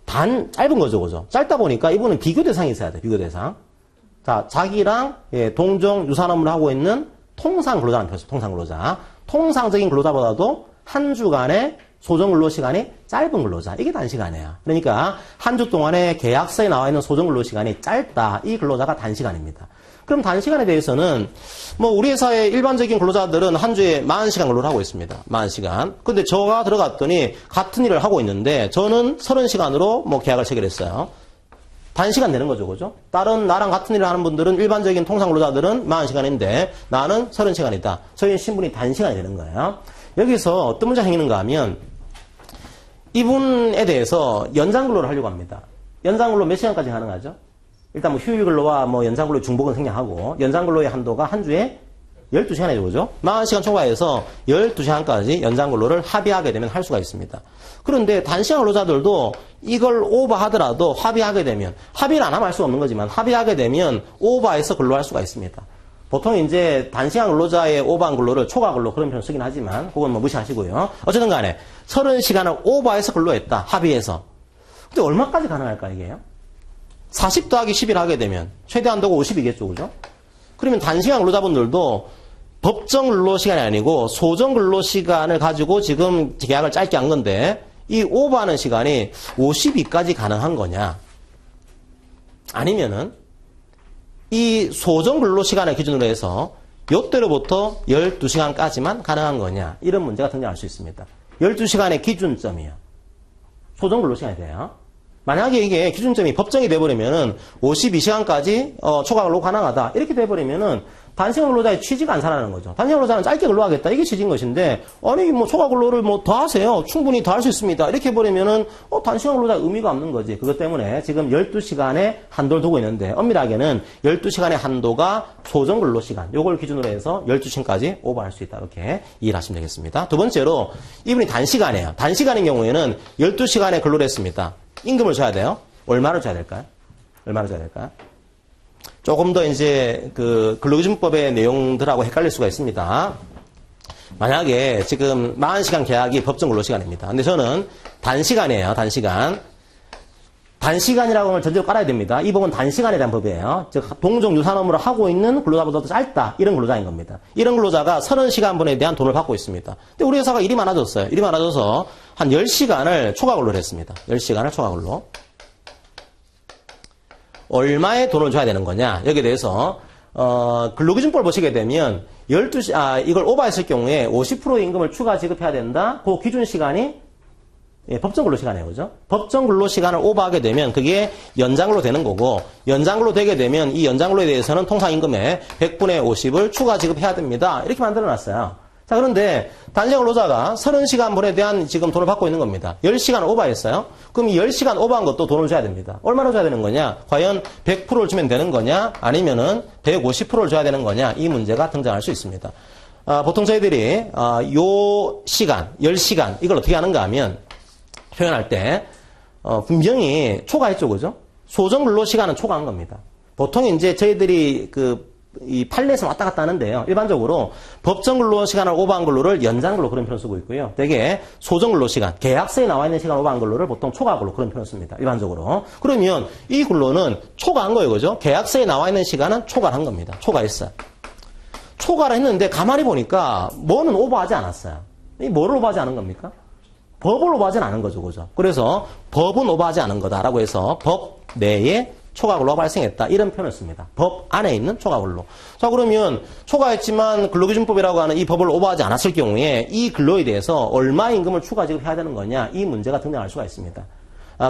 짧은 거죠, 그죠? 짧다 보니까 이분은 비교 대상이 있어야 돼, 비교 대상. 자, 자기랑, 동종, 유사한 업무를 하고 있는 통상 근로자라는 표현, 통상 근로자. 통상적인 근로자보다도 한 주간의 소정 근로 시간이 짧은 근로자. 이게 단시간이에요. 그러니까 한 주 동안에 계약서에 나와 있는 소정 근로 시간이 짧다. 이 근로자가 단시간입니다. 그럼 단시간에 대해서는 우리 회사의 일반적인 근로자들은 한 주에 40시간 근로를 하고 있습니다. 40시간. 근데 저가 들어갔더니 같은 일을 하고 있는데 저는 30시간으로 계약을 체결했어요. 단시간 되는 거죠, 그죠? 다른 나랑 같은 일을 하는 분들은 일반적인 통상 근로자들은 40시간인데 나는 30시간이다. 저희 신분이 단시간이 되는 거예요. 여기서 어떤 문제가 생기는가 하면 이분에 대해서 연장 근로를 하려고 합니다. 연장 근로 몇 시간까지 가능하죠? 일단 휴일 근로와 연장 근로의 중복은 생략하고 연장 근로의 한도가 한 주에 12시간이죠, 그죠? 40시간 초과해서 12시간까지 연장 근로를 합의하게 되면 할 수가 있습니다. 그런데 단시간 근로자들도 이걸 오버하더라도 합의하게 되면, 합의를 안 하면 할 수가 없는 거지만 합의하게 되면 오버해서 근로할 수가 있습니다. 보통 이제 단시간 근로자의 오버한 근로를 초과 근로 그런 표현 쓰긴 하지만 그건 무시하시고요. 어쨌든 간에 30시간을 오버해서 근로했다. 합의해서. 근데 얼마까지 가능할까 이게요? 40 더하기 10일 하게 되면 최대 한도가 50이겠죠. 그죠? 그러면 단시간 근로자분들도 법정 근로시간이 아니고 소정 근로시간을 가지고 지금 계약을 짧게 한 건데 이 오버하는 시간이 52까지 가능한 거냐? 아니면은 이 소정 근로시간을 기준으로 해서 요때로부터 12시간까지만 가능한 거냐? 이런 문제가 등장할 수 있습니다. 12시간의 기준점이요. 소정 근로시간이 돼요. 만약에 이게 기준점이 법정이 돼버리면은 52시간까지 초과 근로 가능하다. 이렇게 돼버리면은 단시간 근로자의 취지가 안 살아나는 거죠. 단시간 근로자는 짧게 근로하겠다. 이게 취지인 것인데, 아니, 초과 근로를 더 하세요. 충분히 더 할 수 있습니다. 이렇게 해버리면은, 단시간 근로자 의미가 없는 거지. 그것 때문에 지금 12시간의 한도를 두고 있는데, 엄밀하게는 12시간의 한도가 소정 근로시간. 요걸 기준으로 해서 12시간까지 오버할 수 있다. 이렇게 이해를 하시면 되겠습니다. 두 번째로, 이분이 단시간이에요. 단시간인 경우에는 12시간의 근로를 했습니다. 임금을 줘야 돼요. 얼마를 줘야 될까요? 얼마를 줘야 될까요? 조금 더 이제 근로기준법의 내용들하고 헷갈릴 수가 있습니다. 만약에 지금 40시간 계약이 법정 근로시간입니다. 근데 저는 단시간이에요. 단시간. 단시간이라고 하면 전제로 깔아야 됩니다. 이 법은 단시간에 대한 법이에요. 즉 동종 유사한 업무를 하고 있는 근로자보다도 짧다. 이런 근로자인 겁니다. 이런 근로자가 30시간분에 대한 돈을 받고 있습니다. 근데 우리 회사가 일이 많아졌어요. 일이 많아져서 한 10시간을 초과 근로를 했습니다. 10시간을 초과 근로. 얼마의 돈을 줘야 되는 거냐? 여기에 대해서 근로기준법을 보시게 되면 이걸 오버했을 경우에 50% 임금을 추가 지급해야 된다. 그 기준 시간이 법정 근로시간이에요. 그죠? 법정 근로시간을 오버하게 되면 그게 연장근로 되는 거고, 연장근로 되게 되면 이 연장근로에 대해서는 통상임금의 100분의 50을 추가 지급해야 됩니다. 이렇게 만들어 놨어요. 자, 그런데 단시간 근로자가 30시간분에 대한 지금 돈을 받고 있는 겁니다. 10시간 오버했어요. 그럼 이 10시간 오버한 것도 돈을 줘야 됩니다. 얼마나 줘야 되는 거냐? 과연 100%를 주면 되는 거냐? 아니면은 150%를 줘야 되는 거냐? 이 문제가 등장할 수 있습니다. 보통 저희들이 요 시간, 10시간 이걸 어떻게 하는가 하면 표현할 때 분명히 초과했죠. 그죠? 소정 근로 시간은 초과한 겁니다. 보통 이제 저희들이 이 판례에서 왔다 갔다 하는데요. 일반적으로 법정 근로 시간을 오버한 근로를 연장 근로 그런 표현 쓰고 있고요. 되게 소정 근로 시간, 계약서에 나와 있는 시간 오버한 근로를 보통 초과 근로 그런 표현 씁니다. 일반적으로. 그러면 이 근로는 초과한 거예요. 그죠? 계약서에 나와 있는 시간은 초과를 한 겁니다. 초과했어요. 초과를 했는데 가만히 보니까 뭐는 오버하지 않았어요. 이 뭐를 오버하지 않은 겁니까? 법을 오버하지는 않은 거죠. 그죠? 그래서 법은 오버하지 않은 거다라고 해서 법 내에 초과 근로가 발생했다. 이런 표현을 씁니다. 법 안에 있는 초과 근로. 자, 그러면 초과했지만 근로기준법이라고 하는 이 법을 오버하지 않았을 경우에 이 근로에 대해서 얼마 임금을 추가 지급해야 되는 거냐? 이 문제가 등장할 수가 있습니다.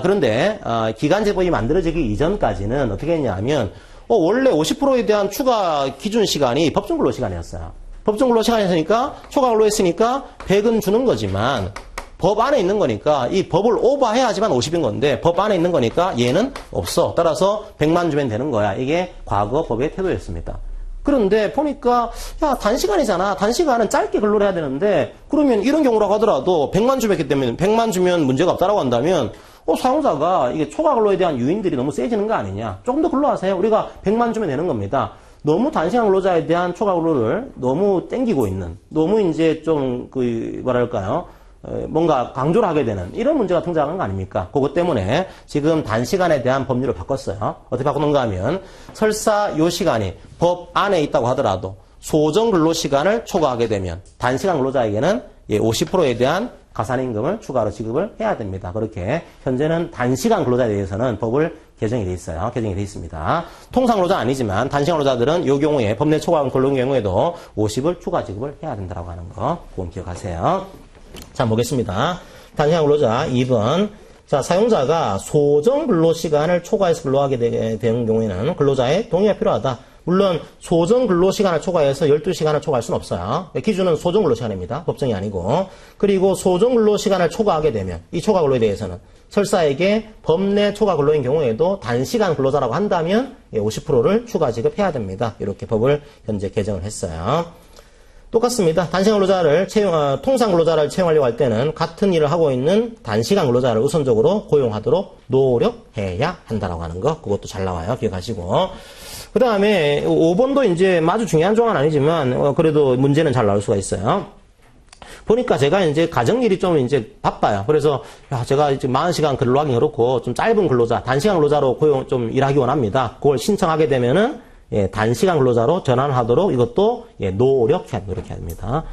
그런데 기간제법이 만들어지기 이전까지는 어떻게 했냐 하면 원래 50%에 대한 추가 기준 시간이 법정 근로 시간이었어요. 법정 근로 시간이었으니까 초과 근로했으니까 100은 주는 거지만 법 안에 있는 거니까 이 법을 오버해야지만 50인 건데 법 안에 있는 거니까 얘는 없어. 따라서 100만 주면 되는 거야. 이게 과거 법의 태도였습니다. 그런데 보니까 야 단시간이잖아. 단시간은 짧게 근로를 해야 되는데 그러면 이런 경우라고 하더라도 100만 주했기 때문에 100만 주면 문제가 없다라고 한다면 사용자가 이게 초과 근로에 대한 유인들이 너무 세지는 거 아니냐. 조금 더 근로하세요. 우리가 100만 주면 되는 겁니다. 너무 단시간 근로자에 대한 초과 근로를 너무 땡기고 있는, 너무 이제 좀 뭐랄까요, 뭔가 강조를 하게 되는 이런 문제가 등장하는 거 아닙니까? 그것 때문에 지금 단시간에 대한 법률을 바꿨어요. 어떻게 바꾸는가 하면 설사 요 시간이 법 안에 있다고 하더라도 소정 근로시간을 초과하게 되면 단시간 근로자에게는 50%에 대한 가산임금을 추가로 지급을 해야 됩니다. 그렇게 현재는 단시간 근로자에 대해서는 법을 개정이 돼 있어요. 개정이 돼 있습니다. 통상 근로자 아니지만 단시간 근로자들은 이 경우에 법 내 초과 근로인 경우에도 50을 추가 지급을 해야 된다고 하는 거 꼭 기억하세요. 자, 보겠습니다. 단시간 근로자 2번. 자, 사용자가 소정 근로시간을 초과해서 근로하게 되는 경우에는 근로자의 동의가 필요하다. 물론 소정 근로시간을 초과해서 12시간을 초과할 수는 없어요. 기준은 소정 근로시간입니다. 법정이 아니고. 그리고 소정 근로시간을 초과하게 되면 이 초과 근로에 대해서는 설사에게 법 내 초과 근로인 경우에도 단시간 근로자라고 한다면 50%를 추가 지급해야 됩니다. 이렇게 법을 현재 개정을 했어요. 똑같습니다. 단시간 근로자를 통상 근로자를 채용하려고 할 때는 같은 일을 하고 있는 단시간 근로자를 우선적으로 고용하도록 노력해야 한다라고 하는 거. 그것도 잘 나와요. 기억하시고. 그 다음에 5번도 이제 아주 중요한 조항은 아니지만 그래도 문제는 잘 나올 수가 있어요. 보니까 제가 이제 가정일이 좀 이제 바빠요. 그래서 제가 이제 40시간 근로하기 그렇고 좀 짧은 근로자, 단시간 근로자로 고용 좀 일하기 원합니다. 그걸 신청하게 되면은 단시간 근로자로 전환하도록 이것도 노력해야 됩니다.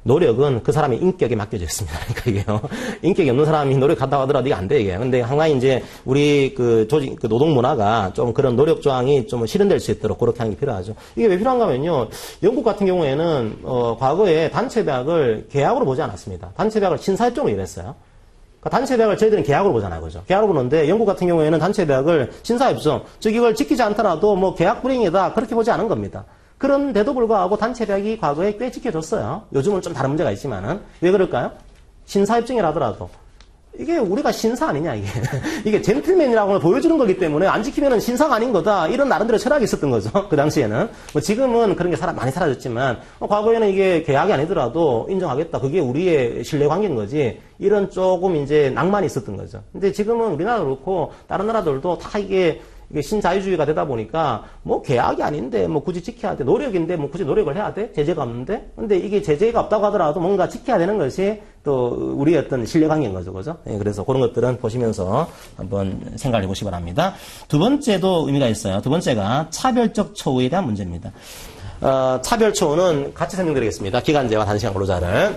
노력은 그 사람의 인격에 맡겨져 있습니다. 그러니까 이게요. 인격이 없는 사람이 노력한다고 하더라도 이게 안 돼, 이게. 근데 항상 이제 우리 조직, 노동 문화가 좀 그런 노력 조항이 좀 실현될 수 있도록 그렇게 하는 게 필요하죠. 이게 왜 필요한가 하면요. 영국 같은 경우에는, 과거에 단체 계약을 계약으로 보지 않았습니다. 단체 계약을 신사협정으로 일했어요. 그러니까 단체 계약을 저희들은 계약으로 보잖아요. 그죠? 계약으로 보는데 영국 같은 경우에는 단체 계약을 신사협정, 즉 이걸 지키지 않더라도 뭐 계약 불이행이다. 그렇게 보지 않은 겁니다. 그런데도 불구하고 단체 계약이 과거에 꽤 지켜졌어요. 요즘은 좀 다른 문제가 있지만은. 왜 그럴까요? 신사협정이라더라도. 이게 우리가 신사 아니냐, 이게. 이게 젠틀맨이라고 보여주는 거기 때문에 안 지키면은 신사가 아닌 거다. 이런 나름대로 철학이 있었던 거죠. 그 당시에는. 뭐 지금은 그런 게 많이 사라졌지만, 과거에는 이게 계약이 아니더라도 인정하겠다. 그게 우리의 신뢰 관계인 거지. 이런 조금 이제 낭만이 있었던 거죠. 근데 지금은 우리나라도 그렇고, 다른 나라들도 다 이게 신자유주의가 되다 보니까 뭐 계약이 아닌데 뭐 굳이 지켜야 돼. 노력인데 뭐 굳이 노력을 해야 돼? 제재가 없는데? 근데 이게 제재가 없다고 하더라도 뭔가 지켜야 되는 것이 또 우리의 어떤 신뢰관계인 거죠. 그죠? 그래서 그런 것들은 보시면서 한번 생각해 보시기 바랍니다. 두 번째도 의미가 있어요. 두 번째가 차별적 처우에 대한 문제입니다. 차별 처우는 같이 설명드리겠습니다. 기간제와 단시간 근로자를.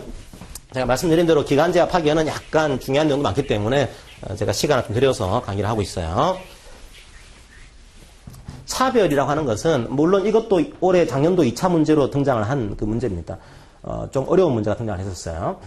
제가 말씀드린 대로 기간제와 파견은 약간 중요한 내용도 많기 때문에 제가 시간을 좀 들여서 강의를 하고 있어요. 차별이라고 하는 것은 물론 이것도 올해 작년도 2차 문제로 등장을 한 그 문제입니다. 좀 어려운 문제가 등장을 했었어요.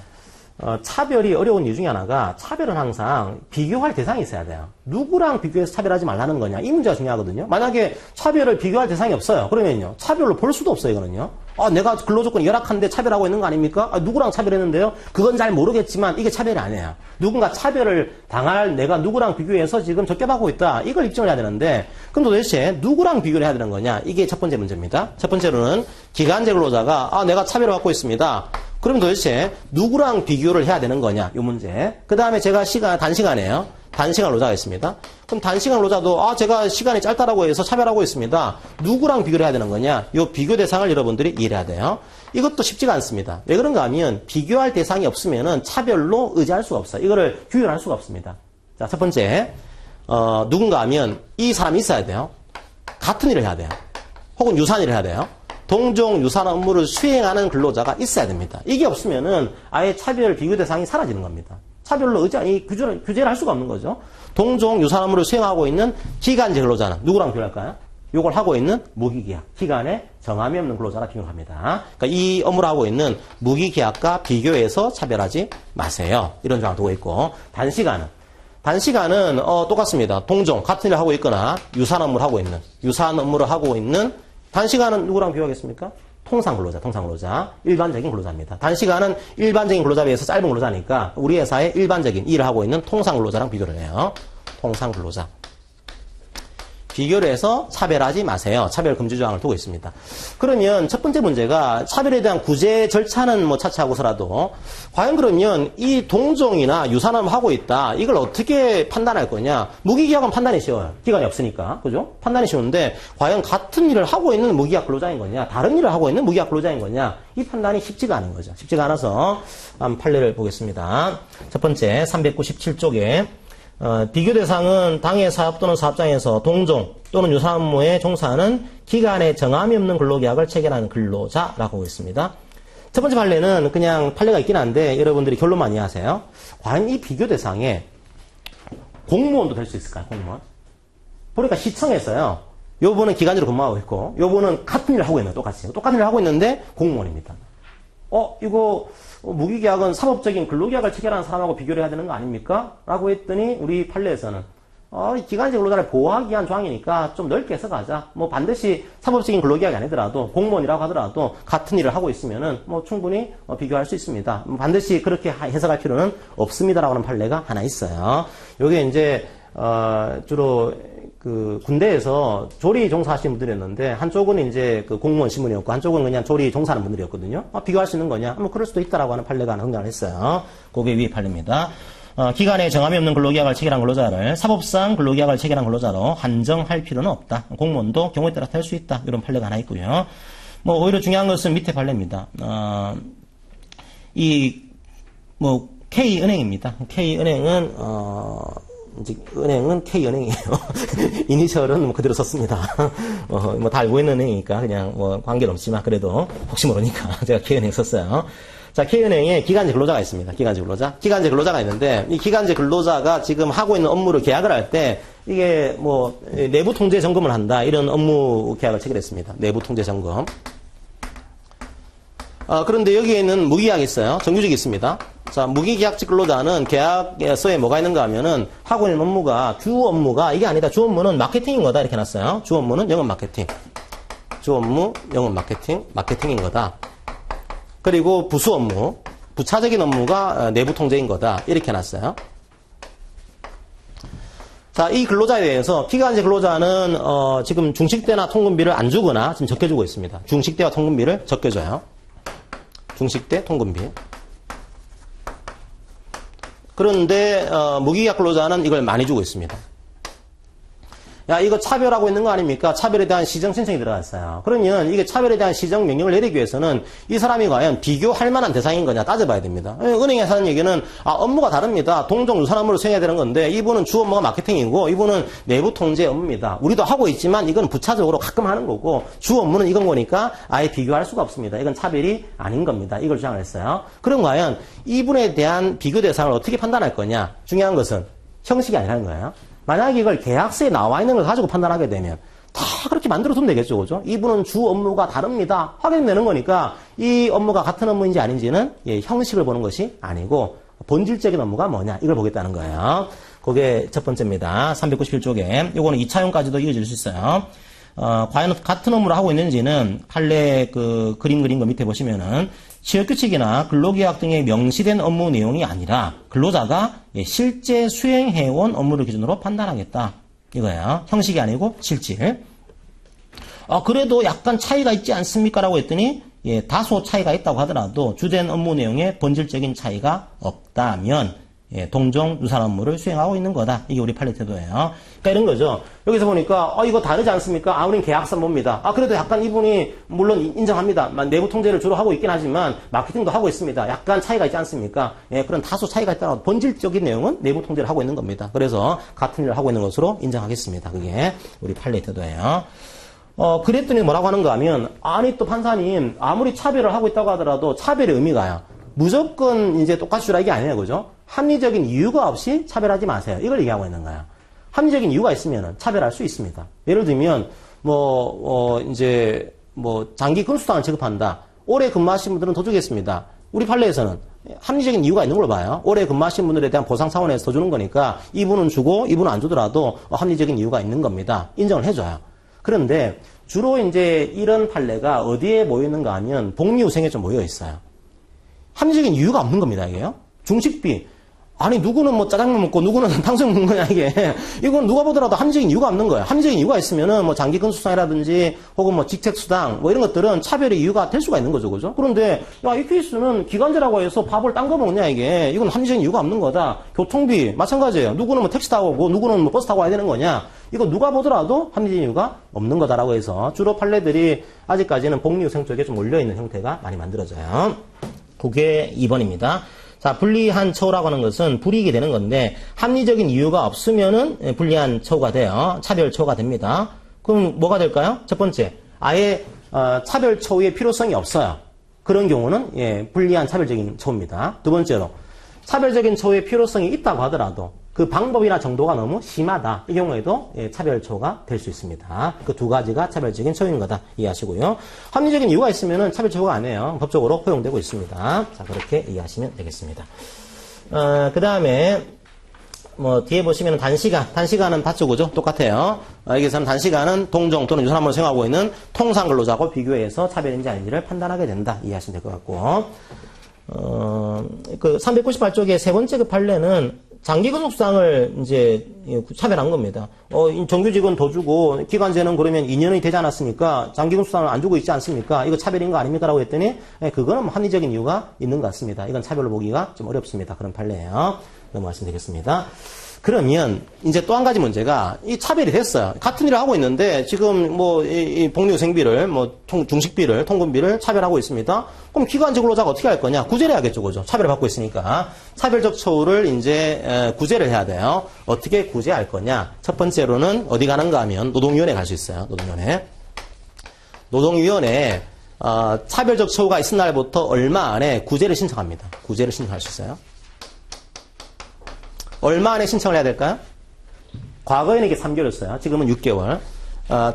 차별이 어려운 이유 중에 하나가 차별은 항상 비교할 대상이 있어야 돼요. 누구랑 비교해서 차별하지 말라는 거냐 이 문제가 중요하거든요. 만약에 차별을 비교할 대상이 없어요. 그러면요 차별로 볼 수도 없어요. 이거는요. 내가 근로조건이 열악한데 차별하고 있는 거 아닙니까? 누구랑 차별했는데요? 그건 잘 모르겠지만 이게 차별이 아니에요. 누군가 차별을 당할 내가 누구랑 비교해서 지금 적격하고 있다. 이걸 입증을 해야 되는데 그럼 도대체 누구랑 비교를 해야 되는 거냐? 이게 첫 번째 문제입니다. 첫 번째로는 기간제 근로자가 내가 차별을 받고 있습니다. 그럼 도대체 누구랑 비교를 해야 되는 거냐? 이 문제. 그 다음에 제가 단시간이에요. 단시간 근로자가 있습니다. 그럼 단시간 근로자도 제가 시간이 짧다라고 해서 차별하고 있습니다. 누구랑 비교를 해야 되는 거냐? 이 비교 대상을 여러분들이 이해해야 돼요. 이것도 쉽지가 않습니다. 왜 그런가 하면 비교할 대상이 없으면은 차별로 의지할 수가 없어요. 이거를 규율할 수가 없습니다. 자, 첫 번째 누군가 하면 이 사람이 있어야 돼요. 같은 일을 해야 돼요. 혹은 유사한 일을 해야 돼요. 동종 유사한 업무를 수행하는 근로자가 있어야 됩니다. 이게 없으면은 아예 차별 비교 대상이 사라지는 겁니다. 차별로 규제를 할 수가 없는 거죠. 동종 유사한 업무를 수행하고 있는 기간제 근로자는 누구랑 비교할까요? 이걸 하고 있는 무기계약, 기간에 정함이 없는 근로자라 비교합니다. 그러니까 이 업무를 하고 있는 무기계약과 비교해서 차별하지 마세요. 이런 조항 두고 있고, 단시간은 단시간은 똑같습니다. 동종, 같은 일을 하고 있거나 유사한 업무를 하고 있는 단시간은 누구랑 비교하겠습니까? 통상근로자. 일반적인 근로자입니다. 단시간은 일반적인 근로자에 비해서 짧은 근로자니까 우리 회사의 일반적인 일을 하고 있는 통상근로자랑 비교를 해요. 통상근로자. 비교를 해서 차별하지 마세요. 차별 금지 조항을 두고 있습니다. 그러면 첫 번째 문제가 차별에 대한 구제 절차는 뭐 차치하고서라도 과연 그러면 이 동종이나 유사함을 하고 있다. 이걸 어떻게 판단할 거냐? 무기계약은 판단이 쉬워요. 기간이 없으니까. 그죠? 판단이 쉬운데 과연 같은 일을 하고 있는 무기계약 근로자인 거냐? 다른 일을 하고 있는 무기계약 근로자인 거냐? 이 판단이 쉽지가 않은 거죠. 쉽지가 않아서 한번 판례를 보겠습니다. 첫 번째 397쪽에 비교 대상은 당해 사업 또는 사업장에서 동종 또는 유사한 업무에 종사하는 기간에 정함이 없는 근로계약을 체결하는 근로자라고 하고 있습니다. 첫 번째 판례는 그냥 판례가 있긴 한데 여러분들이 결론만 이해하세요. 과연 이 비교 대상에 공무원도 될 수 있을까요? 공무원? 보니까 시청에서요. 요분은 기간제로 근무하고 있고 요분은 같은 일을 하고 있는 똑같이. 똑같은 일을 하고 있는데 공무원입니다. 이거 무기계약은 사법적인 근로계약을 체결하는 사람하고 비교를 해야 되는 거 아닙니까? 라고 했더니 우리 판례에서는 기간제 근로자를 보호하기 위한 조항이니까 좀 넓게 해석하자. 뭐 반드시 사법적인 근로계약이 아니더라도 공무원이라고 하더라도 같은 일을 하고 있으면은 뭐 충분히 비교할 수 있습니다. 반드시 그렇게 해석할 필요는 없습니다라고 하는 판례가 하나 있어요. 요게 이제 주로 그 군대에서 조리 종사하시는 분들이었는데 한쪽은 이제 그 공무원 신분이었고 한쪽은 그냥 조리 종사하는 분들이었거든요. 비교할 수 있는 거냐? 뭐 그럴 수도 있다라고 하는 판례가 하나 등장을 했어요. 그게 위의 판례입니다. 기간에 정함이 없는 근로계약을 체결한 근로자를 사법상 근로계약을 체결한 근로자로 한정할 필요는 없다. 공무원도 경우에 따라 할 수 있다. 이런 판례가 하나 있고요. 뭐 오히려 중요한 것은 밑에 판례입니다. K은행입니다. K은행은 이제 은행은 K은행이에요. 이니셜은 뭐 그대로 썼습니다. 뭐 다 알고 있는 은행이니까 그냥 뭐 관계는 없지만 그래도 혹시 모르니까 제가 K은행 썼어요. 자, K은행에 기간제 근로자가 있습니다. 기간제 근로자가 있는데 이 기간제 근로자가 지금 하고 있는 업무를 계약을 할 때 이게 뭐 내부 통제 점검을 한다. 이런 업무 계약을 체결했습니다. 내부 통제 점검. 그런데 여기에는 무기계약이 있어요. 정규직이 있습니다. 자, 무기계약직 근로자는 계약서에 뭐가 있는가 하면은 하고 있는 업무가 주 업무가 이게 아니다. 주 업무는 마케팅인 거다. 이렇게 해놨어요. 주 업무는 영업 마케팅. 주 업무, 영업 마케팅인 거다. 그리고 부수 업무, 부차적인 업무가 내부 통제인 거다. 이렇게 해놨어요. 자, 이 근로자에 대해서 기간제 근로자는 지금 중식대나 통근비를 안 주거나 지금 적혀주고 있습니다. 중식대와 통근비를 적혀줘요. 중식대, 통근비. 그런데 무기계약 근로자는 이걸 많이 주고 있습니다. 야, 이거 차별하고 있는 거 아닙니까? 차별에 대한 시정 신청이 들어갔어요. 그러면 이게 차별에 대한 시정 명령을 내리기 위해서는 이 사람이 과연 비교할 만한 대상인 거냐 따져봐야 됩니다. 은행에서 하는 얘기는 업무가 다릅니다. 동종 유사한 업무를 수행해야 되는 건데 이분은 주 업무가 마케팅이고 이분은 내부 통제 업무입니다. 우리도 하고 있지만 이건 부차적으로 가끔 하는 거고 주 업무는 이건 거니까 아예 비교할 수가 없습니다. 이건 차별이 아닌 겁니다. 이걸 주장을 했어요. 그럼 과연 이분에 대한 비교 대상을 어떻게 판단할 거냐? 중요한 것은 형식이 아니라는 거예요. 만약에 이걸 계약서에 나와 있는 걸 가지고 판단하게 되면 다 그렇게 만들어두면 되겠죠. 그죠? 이분은 주 업무가 다릅니다. 확인되는 거니까 이 업무가 같은 업무인지 아닌지는 형식을 보는 것이 아니고 본질적인 업무가 뭐냐 이걸 보겠다는 거예요. 그게 첫 번째입니다. 391쪽에 이거는 2차용까지도 이어질 수 있어요. 과연 같은 업무를 하고 있는지는 판례 그림 그린 거 밑에 보시면은 취업규칙이나 근로계약 등의 명시된 업무 내용이 아니라 근로자가 실제 수행해온 업무를 기준으로 판단하겠다. 이거예요. 형식이 아니고 실질. 그래도 약간 차이가 있지 않습니까? 라고 했더니 다소 차이가 있다고 하더라도 주된 업무 내용에 본질적인 차이가 없다면 동종 유사한 업무를 수행하고 있는 거다. 이게 우리 판례 태도예요. 그러니까 이런 거죠. 여기서 보니까 이거 다르지 않습니까? 우린 계약서 봅니다. 그래도 약간 이분이 물론 인정합니다. 내부 통제를 주로 하고 있긴 하지만 마케팅도 하고 있습니다. 약간 차이가 있지 않습니까? 그런 다소 차이가 있다고 본질적인 내용은 내부 통제를 하고 있는 겁니다. 그래서 같은 일을 하고 있는 것으로 인정하겠습니다. 그게 우리 판례 태도예요. 그랬더니 뭐라고 하는가 하면 아니 또 판사님 아무리 차별을 하고 있다고 하더라도 차별의 의미가요. 무조건 이제 똑같이 주라 이게 아니에요. 그죠? 합리적인 이유가 없이 차별하지 마세요. 이걸 얘기하고 있는 거예요. 합리적인 이유가 있으면 차별할 수 있습니다. 예를 들면 이제 장기 근수당을 지급한다. 오래 근무하신 분들은 더 주겠습니다. 우리 판례에서는 합리적인 이유가 있는 걸로 봐요. 오래 근무하신 분들에 대한 보상 차원에서 더 주는 거니까 이분은 주고 이분은 안 주더라도 합리적인 이유가 있는 겁니다. 인정을 해줘요. 그런데 주로 이제 이런 판례가 어디에 모여 있는가 하면 복리후생에 좀 모여 있어요. 합리적인 이유가 없는 겁니다, 이게요. 중식비. 아니, 누구는 뭐 짜장면 먹고 누구는 탕수육 먹는 거냐, 이게. 이건 누가 보더라도 합리적인 이유가 없는 거예요. 합리적인 이유가 있으면은 뭐 장기근수당이라든지 혹은 뭐 직책수당 뭐 이런 것들은 차별의 이유가 될 수가 있는 거죠, 그죠? 그런데, 야, 이 케이스는 기간제라고 해서 밥을 딴 거 먹냐, 이게. 이건 합리적인 이유가 없는 거다. 교통비, 마찬가지예요. 누구는 뭐 택시 타고 오고 누구는 뭐 버스 타고 와야 되는 거냐. 이거 누가 보더라도 합리적인 이유가 없는 거다라고 해서 주로 판례들이 아직까지는 복리후생 쪽에 좀 몰려있는 형태가 많이 만들어져요. 그게 2번입니다. 자, 불리한 처우라고 하는 것은 불이익이 되는 건데 합리적인 이유가 없으면은 불리한 처우가 돼요. 차별 처우가 됩니다. 그럼 뭐가 될까요? 첫 번째, 아예 차별 처우의 필요성이 없어요. 그런 경우는 불리한 차별적인 처우입니다. 두 번째로, 차별적인 처우의 필요성이 있다고 하더라도 그 방법이나 정도가 너무 심하다. 이 경우에도 차별 처우가 될 수 있습니다. 그 두 가지가 차별적인 처우인 거다. 이해하시고요. 합리적인 이유가 있으면 차별 처우가 아니에요. 법적으로 허용되고 있습니다. 자, 그렇게 이해하시면 되겠습니다. 그 다음에 뭐 뒤에 보시면 단시간은 다투고죠. 똑같아요. 여기서는 단시간은 동종 또는 유사함으로 생각하고 있는 통상 근로자하고 비교해서 차별인지 아닌지를 판단하게 된다. 이해하시면 될 것 같고. 그 398쪽의 세 번째 그 판례는 장기근속수당을 이제 차별한 겁니다. 정규직은 더 주고 기간제는 그러면 2년이 되지 않았으니까 장기근속수당을 안 주고 있지 않습니까? 이거 차별인 거 아닙니까? 라고 했더니 그거는 뭐 합리적인 이유가 있는 것 같습니다. 이건 차별로 보기가 좀 어렵습니다. 그런 판례예요. 넘어가시면 되겠습니다. 그러면 이제 또 한 가지 문제가 이 차별이 됐어요. 같은 일을 하고 있는데 지금 뭐 이 복리후생비를 뭐 중식비를 통근비를 차별하고 있습니다. 그럼 기간제 근로자가 어떻게 할 거냐? 구제를 해야겠죠, 그죠? 차별을 받고 있으니까 차별적 처우를 이제 구제를 해야 돼요. 어떻게 구제할 거냐? 첫 번째로는 어디 가는가 하면 노동위원회 갈 수 있어요. 노동위원회 차별적 처우가 있은 날부터 얼마 안에 구제를 신청합니다. 구제를 신청할 수 있어요. 얼마 안에 신청을 해야 될까요? 과거에는 이게 3개월이었어요. 지금은 6개월.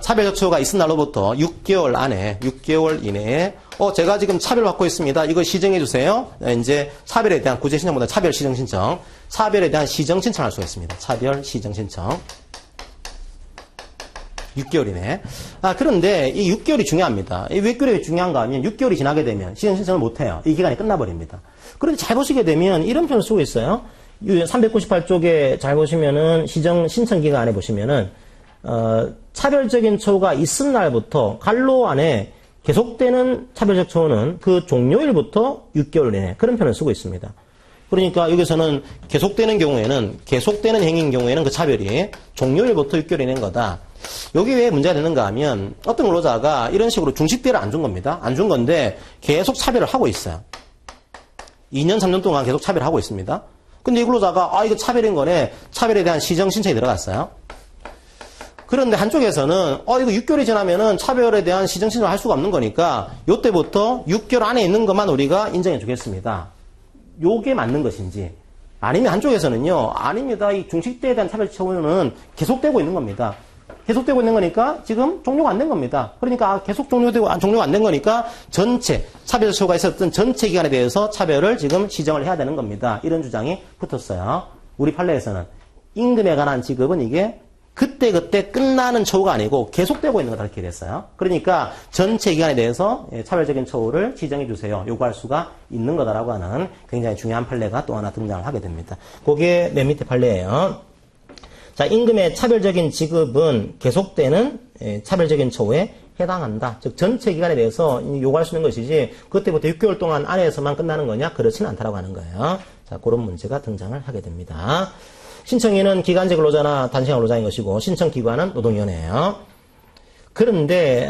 차별적 처우가 있은 날로부터 6개월 안에, 6개월 이내에, 제가 지금 차별받고 있습니다. 이거 시정해 주세요. 이제 차별에 대한 구제 신청보다 차별 시정 신청. 차별에 대한 시정 신청할 수가 있습니다. 차별 시정 신청. 6개월 이내. 그런데 이 6개월이 중요합니다. 이 왜 6개월이 중요한가 하면 6개월이 지나게 되면 시정 신청을 못 해요. 이 기간이 끝나버립니다. 그런데 잘 보시게 되면 이런 표현을 쓰고 있어요. 398쪽에 잘 보시면은 시정 신청 기간 안에 보시면은 차별적인 처우가 있은 날부터 간로 안에 계속되는 차별적 처우는 그 종료일부터 6개월 내내 그런 표현을 쓰고 있습니다. 그러니까 여기서는 계속되는 행위인 경우에는 그 차별이 종료일부터 6개월 이내인 거다. 여기 왜 문제가 되는가 하면 어떤 근로자가 이런 식으로 중식비를 안 준 겁니다. 안 준 건데 계속 차별을 하고 있어요. 2년, 3년 동안 계속 차별을 하고 있습니다. 근데 이 근로자가 이거 차별인 거네. 차별에 대한 시정 신청이 들어갔어요. 그런데 한쪽에서는 이거 6개월이 지나면은 차별에 대한 시정 신청을 할 수가 없는 거니까 요때부터 6개월 안에 있는 것만 우리가 인정해 주겠습니다. 요게 맞는 것인지 아니면 한쪽에서는요. 아닙니다. 이 중식대에 대한 차별 처우는 계속되고 있는 겁니다. 계속되고 있는 거니까 지금 종료가 안 된 겁니다. 그러니까 계속 종료가 안 된 거니까 전체 차별 처우가 있었던 전체 기간에 대해서 차별을 지금 시정을 해야 되는 겁니다. 이런 주장이 붙었어요. 우리 판례에서는 임금에 관한 지급은 이게 그때 끝나는 처우가 아니고 계속되고 있는 거다 이렇게 됐어요. 그러니까 전체 기간에 대해서 차별적인 처우를 지정해 주세요. 요구할 수가 있는 거다라고 하는 굉장히 중요한 판례가 또 하나 등장을 하게 됩니다. 그게 맨 밑에 판례예요. 자, 임금의 차별적인 지급은 계속되는 차별적인 처우에 해당한다. 즉 전체 기간에 대해서 요구할 수 있는 것이지 그때부터 6개월 동안 안에서만 끝나는 거냐? 그렇지는 않다라고 하는 거예요. 자, 그런 문제가 등장을 하게 됩니다. 신청인은 기간제 근로자나 단시간 근로자인 것이고 신청기관은 노동위원회예요. 그런데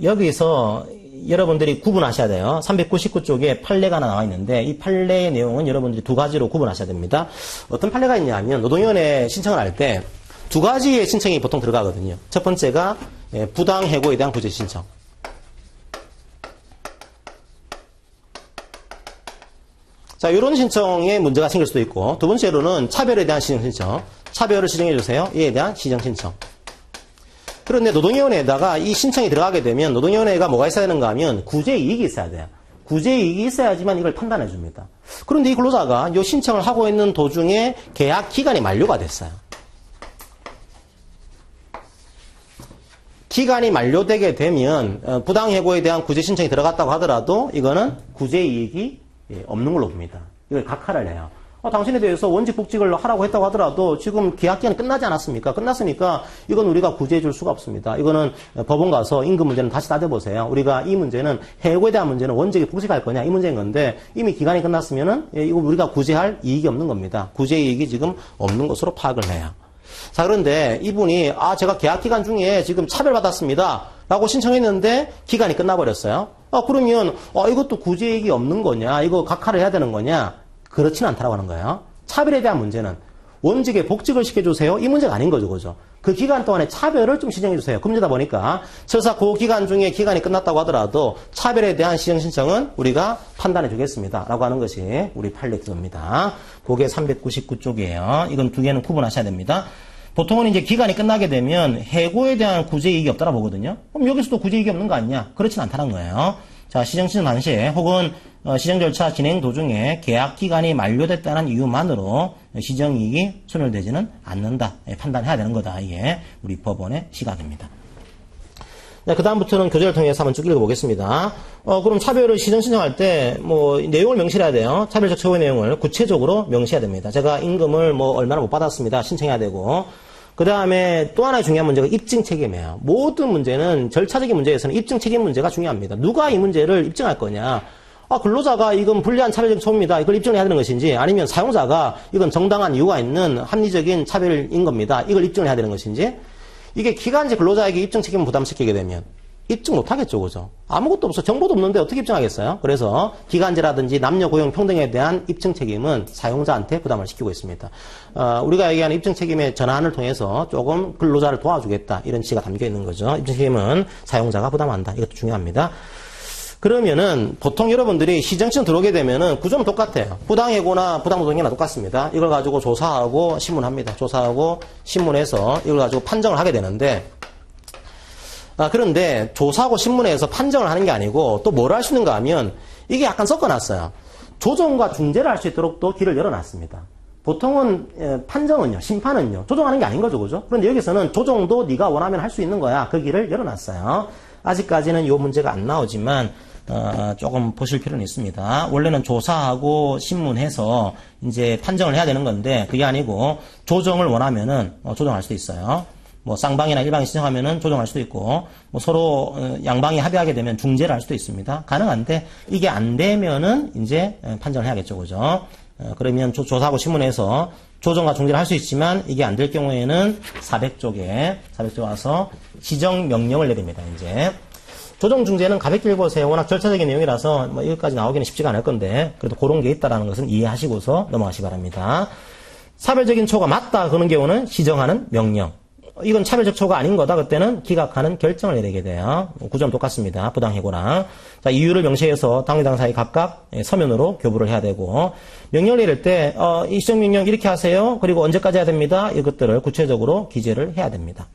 여기서 여러분들이 구분하셔야 돼요. 399쪽에 판례가 하나 나와 있는데 이 판례의 내용은 여러분들이 두 가지로 구분하셔야 됩니다. 어떤 판례가 있냐면 노동위원회 신청을 할 때 두 가지의 신청이 보통 들어가거든요. 첫 번째가 부당해고에 대한 구제 신청. 자, 이런 신청에 문제가 생길 수도 있고 두 번째로는 차별에 대한 시정 신청. 차별을 시정해 주세요. 이에 대한 시정 신청. 그런데 노동위원회에다가 이 신청이 들어가게 되면 노동위원회가 뭐가 있어야 되는가 하면 구제 이익이 있어야 돼요. 구제이익이 있어야지만 이걸 판단해 줍니다. 그런데 이 근로자가 이 신청을 하고 있는 도중에 계약 기간이 만료가 됐어요. 기간이 만료되게 되면 부당해고에 대한 구제 신청이 들어갔다고 하더라도 이거는 구제이익이 없는 걸로 봅니다. 이걸 각하를 해요. 당신에 대해서 원직 복직을 하라고 했다고 하더라도 지금 계약 기간이 끝나지 않았습니까? 끝났으니까 이건 우리가 구제해 줄 수가 없습니다. 이거는 법원 가서 임금 문제는 다시 따져보세요. 우리가 이 문제는 해고에 대한 문제는 원직이 복직할 거냐 이 문제인 건데 이미 기간이 끝났으면은 이거 우리가 구제할 이익이 없는 겁니다. 구제 이익이 지금 없는 것으로 파악을 해요. 자, 그런데 이분이 제가 계약 기간 중에 지금 차별받았습니다 라고 신청했는데 기간이 끝나버렸어요. 그러면 이것도 구제 이익이 없는 거냐, 이거 각하를 해야 되는 거냐, 그렇지는 않다라고 하는 거예요. 차별에 대한 문제는 원직에 복직을 시켜주세요, 이 문제가 아닌 거죠. 그죠? 그 기간 동안에 차별을 좀 시정해주세요. 그 문제다 보니까 설사 그 기간 중에 기간이 끝났다고 하더라도 차별에 대한 시정 신청은 우리가 판단해 주겠습니다 라고 하는 것이 우리 판례 기도입니다. 그게 399쪽이에요. 이건 두 개는 구분하셔야 됩니다. 보통은 이제 기간이 끝나게 되면 해고에 대한 구제이익이 없다라 보거든요. 그럼 여기서도 구제이익이 없는 거 아니냐? 그렇진 않다는 거예요. 자, 시정신청 당시에 혹은 시정 절차 진행 도중에 계약 기간이 만료됐다는 이유만으로 시정이익이 소멸되지는 않는다. 판단해야 되는 거다. 이게 우리 법원의 시각입니다. 네, 그 다음부터는 교재를 통해서 한번 쭉 읽어보겠습니다. 그럼 차별을 시정 신청할 때, 내용을 명시해야 돼요. 차별적 처우의 내용을 구체적으로 명시해야 됩니다. 제가 임금을 얼마나 못 받았습니다. 신청해야 되고. 그 다음에 또 하나의 중요한 문제가 입증 책임이에요. 모든 문제는 절차적인 문제에서는 입증 책임 문제가 중요합니다. 누가 이 문제를 입증할 거냐. 근로자가 이건 불리한 차별적 처우입니다. 이걸 입증해야 되는 것인지, 아니면 사용자가 이건 정당한 이유가 있는 합리적인 차별인 겁니다. 이걸 입증을 해야 되는 것인지. 이게 기간제 근로자에게 입증 책임을 부담시키게 되면 입증 못하겠죠. 그죠? 아무것도 없어. 정보도 없는데 어떻게 입증하겠어요? 그래서 기간제라든지 남녀 고용 평등에 대한 입증 책임은 사용자한테 부담을 시키고 있습니다. 우리가 얘기하는 입증 책임의 전환을 통해서 조금 근로자를 도와주겠다. 이런 지가 담겨 있는 거죠. 입증 책임은 사용자가 부담한다. 이것도 중요합니다. 그러면은 보통 여러분들이 시정신청 들어오게 되면은 구조는 똑같아요. 부당해고나 부당노동이나 똑같습니다. 이걸 가지고 조사하고 신문합니다. 조사하고 신문해서 이걸 가지고 판정을 하게 되는데, 그런데 조사하고 신문해서 판정을 하는 게 아니고 또 뭘 할 수 있는가 하면 이게 약간 섞어놨어요. 조정과 중재를 할 수 있도록 또 길을 열어놨습니다. 보통은 판정은요, 심판은요, 조정하는 게 아닌 거죠. 그죠? 그런데 여기서는 조정도 네가 원하면 할 수 있는 거야. 그 길을 열어놨어요. 아직까지는 이 문제가 안 나오지만 조금 보실 필요는 있습니다. 원래는 조사하고 신문해서 이제 판정을 해야 되는 건데 그게 아니고 조정을 원하면은 조정할 수도 있어요. 쌍방이나 일방이 신청하면은 조정할 수도 있고, 서로 양방이 합의하게 되면 중재를 할 수도 있습니다. 가능한데 이게 안 되면은 이제 판정을 해야겠죠. 그죠? 그러면 조사하고 신문해서 조정과 중재를 할 수 있지만 이게 안 될 경우에는 400쪽에 와서 시정 명령을 내립니다. 이제 조정 중재는 가볍게 읽어보세요. 워낙 절차적인 내용이라서 여기까지 나오기는 쉽지가 않을 건데 그래도 그런 게 있다라는 것은 이해하시고서 넘어가시기 바랍니다. 차별적인 처우가 맞다 그런 경우는 시정하는 명령. 이건 차별적 처우가 아닌 거다. 그때는 기각하는 결정을 내리게 돼요. 구조는 똑같습니다. 부당해고랑. 자, 이유를 명시해서 당위 당사에 각각 서면으로 교부를 해야 되고, 명령을 내릴 때 이 시정명령 이렇게 하세요. 그리고 언제까지 해야 됩니다. 이것들을 구체적으로 기재를 해야 됩니다.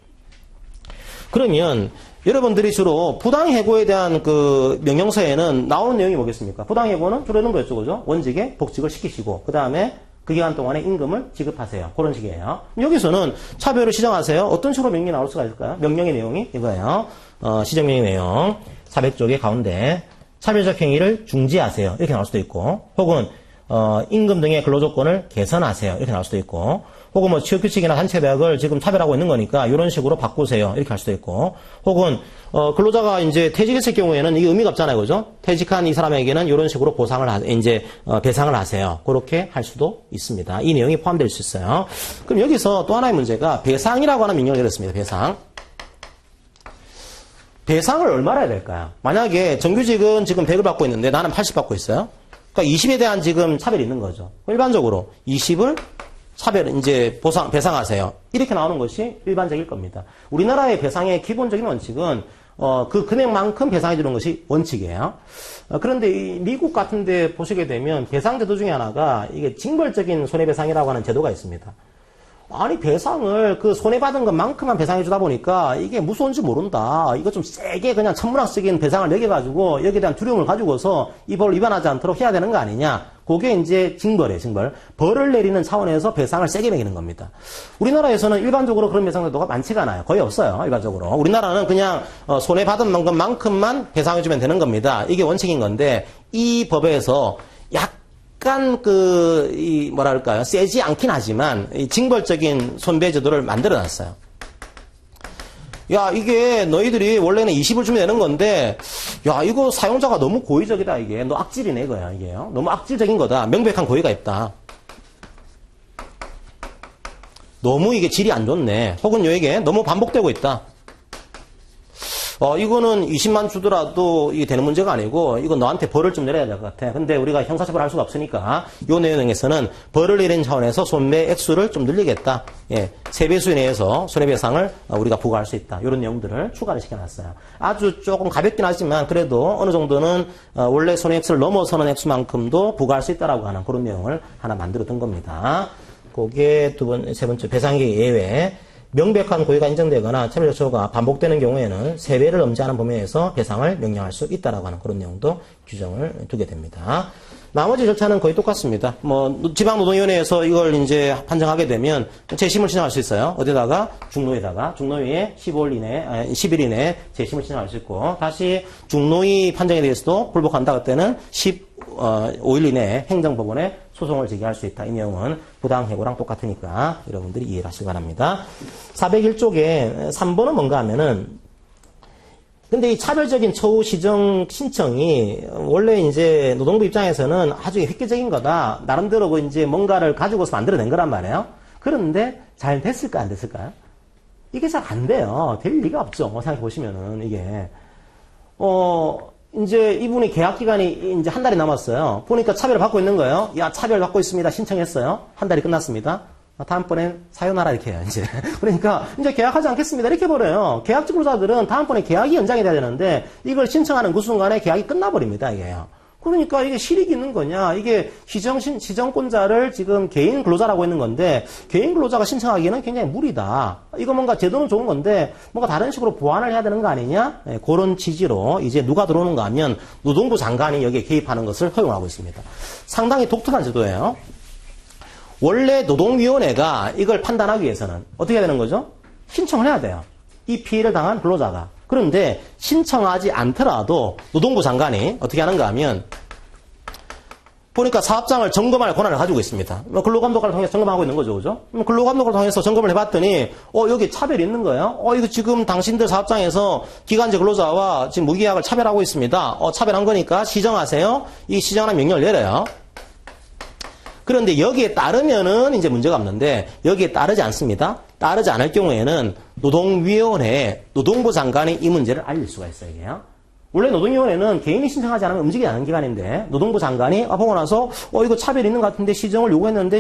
그러면 여러분들이 주로 부당해고에 대한 그 명령서에는 나오는 내용이 뭐겠습니까? 부당해고는 주로 이런 거였죠. 그죠? 원직에 복직을 시키시고, 그 다음에 그 기간 동안에 임금을 지급하세요. 그런 식이에요. 여기서는 차별을 시정하세요. 어떤 식으로 명령이 나올 수가 있을까요? 명령의 내용이 이거예요. 시정명령 내용 400쪽의 가운데 차별적 행위를 중지하세요. 이렇게 나올 수도 있고, 혹은 임금 등의 근로조건을 개선하세요. 이렇게 나올 수도 있고, 혹은 취업규칙이나 단체배약을 지금 차별하고 있는 거니까 이런 식으로 바꾸세요. 이렇게 할 수도 있고, 혹은 근로자가 이제 퇴직했을 경우에는 이게 의미가 없잖아요. 그죠? 퇴직한 이 사람에게는 이런 식으로 배상을 하세요. 그렇게 할 수도 있습니다. 이 내용이 포함될 수 있어요. 그럼 여기서 또 하나의 문제가 배상이라고 하는 명령을 내렸습니다. 배상을 얼마나 해야 될까요? 만약에 정규직은 지금 100을 받고 있는데 나는 80 받고 있어요. 그러니까 20에 대한 지금 차별이 있는 거죠. 일반적으로 20을 배상하세요. 이렇게 나오는 것이 일반적일 겁니다. 우리나라의 배상의 기본적인 원칙은 그 금액만큼 배상해 주는 것이 원칙이에요. 그런데 이 미국 같은 데 보시게 되면 배상 제도 중에 하나가 이게 징벌적인 손해배상이라고 하는 제도가 있습니다. 아니, 배상을 그 손해받은 것만큼만 배상해 주다 보니까 이게 무서운지 모른다. 이거 좀 세게 그냥 천문학적인 배상을 매겨가지고 여기에 대한 두려움을 가지고서 이 법을 위반하지 않도록 해야 되는 거 아니냐. 그게 이제 징벌이에요, 징벌. 벌을 내리는 차원에서 배상을 세게 매기는 겁니다. 우리나라에서는 일반적으로 그런 배상 제도가 많지가 않아요. 거의 없어요, 일반적으로. 우리나라는 그냥 손해받은 것만큼만 배상해주면 되는 겁니다. 이게 원칙인 건데, 이 법에서 약간 뭐랄까요, 세지 않긴 하지만, 이 징벌적인 손배 제도를 만들어 놨어요. 야, 이게 너희들이 원래는 20을 주면 되는 건데, 야, 이거 사용자가 너무 고의적이다, 이게. 너 악질이네, 이거야, 이게요. 너무 악질적인 거다. 명백한 고의가 있다. 너무 이게 질이 안 좋네. 혹은 이게 너무 반복되고 있다. 이거는 20만 주더라도 이게 되는 문제가 아니고, 이거 너한테 벌을 좀 내려야 될 것 같아. 근데 우리가 형사처벌할 수가 없으니까, 요 내용에서는 벌을 내리는 차원에서 손배 액수를 좀 늘리겠다. 예, 3배수 이내에서 손해배상을 우리가 부과할 수 있다. 이런 내용들을 추가를 시켜놨어요. 아주 조금 가볍긴 하지만, 그래도 어느 정도는, 원래 손해 액수를 넘어서는 액수만큼도 부과할 수 있다라고 하는 그런 내용을 하나 만들어둔 겁니다. 그게 세 번째, 배상액의 예외. 명백한 고의가 인정되거나 차별조처가 반복되는 경우에는 3배를 넘지않은 범위에서 배상을 명령할 수 있다라고 하는 그런 내용도 규정을 두게 됩니다. 나머지 절차는 거의 똑같습니다. 지방노동위원회에서 이걸 이제 판정하게 되면 재심을 신청할 수 있어요. 어디다가? 중노위에 10일 이내에 재심을 신청할 수 있고, 다시 중노위 판정에 대해서도 불복한다. 그때는 15일 이내에 행정법원에 소송을 제기할 수 있다. 이 내용은 부당해고랑 똑같으니까 여러분들이 이해를 하시기 바랍니다. 401쪽에 3번은 뭔가 하면은, 근데 이 차별적인 처우 시정 신청이 원래 이제 노동부 입장에서는 아주 획기적인 거다. 나름대로 이제 뭔가를 가지고서 만들어낸 거란 말이에요. 그런데 잘 됐을까, 안 됐을까요? 이게 잘 안 돼요. 될 리가 없죠. 생각해보시면은, 이게. 이제 이분이 계약 기간이 이제 한 달이 남았어요. 보니까 차별을 받고 있는 거예요. 야, 차별 받고 있습니다. 신청했어요. 한 달이 끝났습니다. 다음번엔 사요나라 이렇게 해요, 이제. 그러니까, 이제 계약하지 않겠습니다. 이렇게 버려요. 계약 근로자들은 다음번에 계약이 연장이 돼야 되는데, 이걸 신청하는 그 순간에 계약이 끝나버립니다, 이게요. 그러니까 이게 실익이 있는 거냐? 이게 시정권자를 지금 개인 근로자라고 있는 건데, 개인 근로자가 신청하기에는 굉장히 무리다. 이거 뭔가 제도는 좋은 건데, 뭔가 다른 식으로 보완을 해야 되는 거 아니냐? 네, 그런 취지로 이제 누가 들어오는가 하면 노동부 장관이 여기에 개입하는 것을 허용하고 있습니다. 상당히 독특한 제도예요. 원래 노동위원회가 이걸 판단하기 위해서는 어떻게 해야 되는 거죠? 신청을 해야 돼요. 이 피해를 당한 근로자가. 그런데 신청하지 않더라도 노동부 장관이 어떻게 하는가 하면 보니까 사업장을 점검할 권한을 가지고 있습니다. 근로감독관을 통해서 점검하고 있는 거죠, 그죠? 근로감독을 통해서 점검을 해봤더니, 여기 차별이 있는 거예요. 이거 지금 당신들 사업장에서 기간제 근로자와 지금 무계약을 차별하고 있습니다. 차별한 거니까 시정하세요. 이 시정하는 명령을 내려요. 그런데 여기에 따르면은 이제 문제가 없는데, 여기에 따르지 않습니다. 따르지 않을 경우에는 노동위원회에 노동부 장관이 이 문제를 알릴 수가 있어요, 이게요. 원래 노동위원회는 개인이 신청하지 않으면 움직이지 않는 기관인데, 노동부 장관이 보고 나서, 이거 차별 있는 것 같은데 시정을 요구했는데,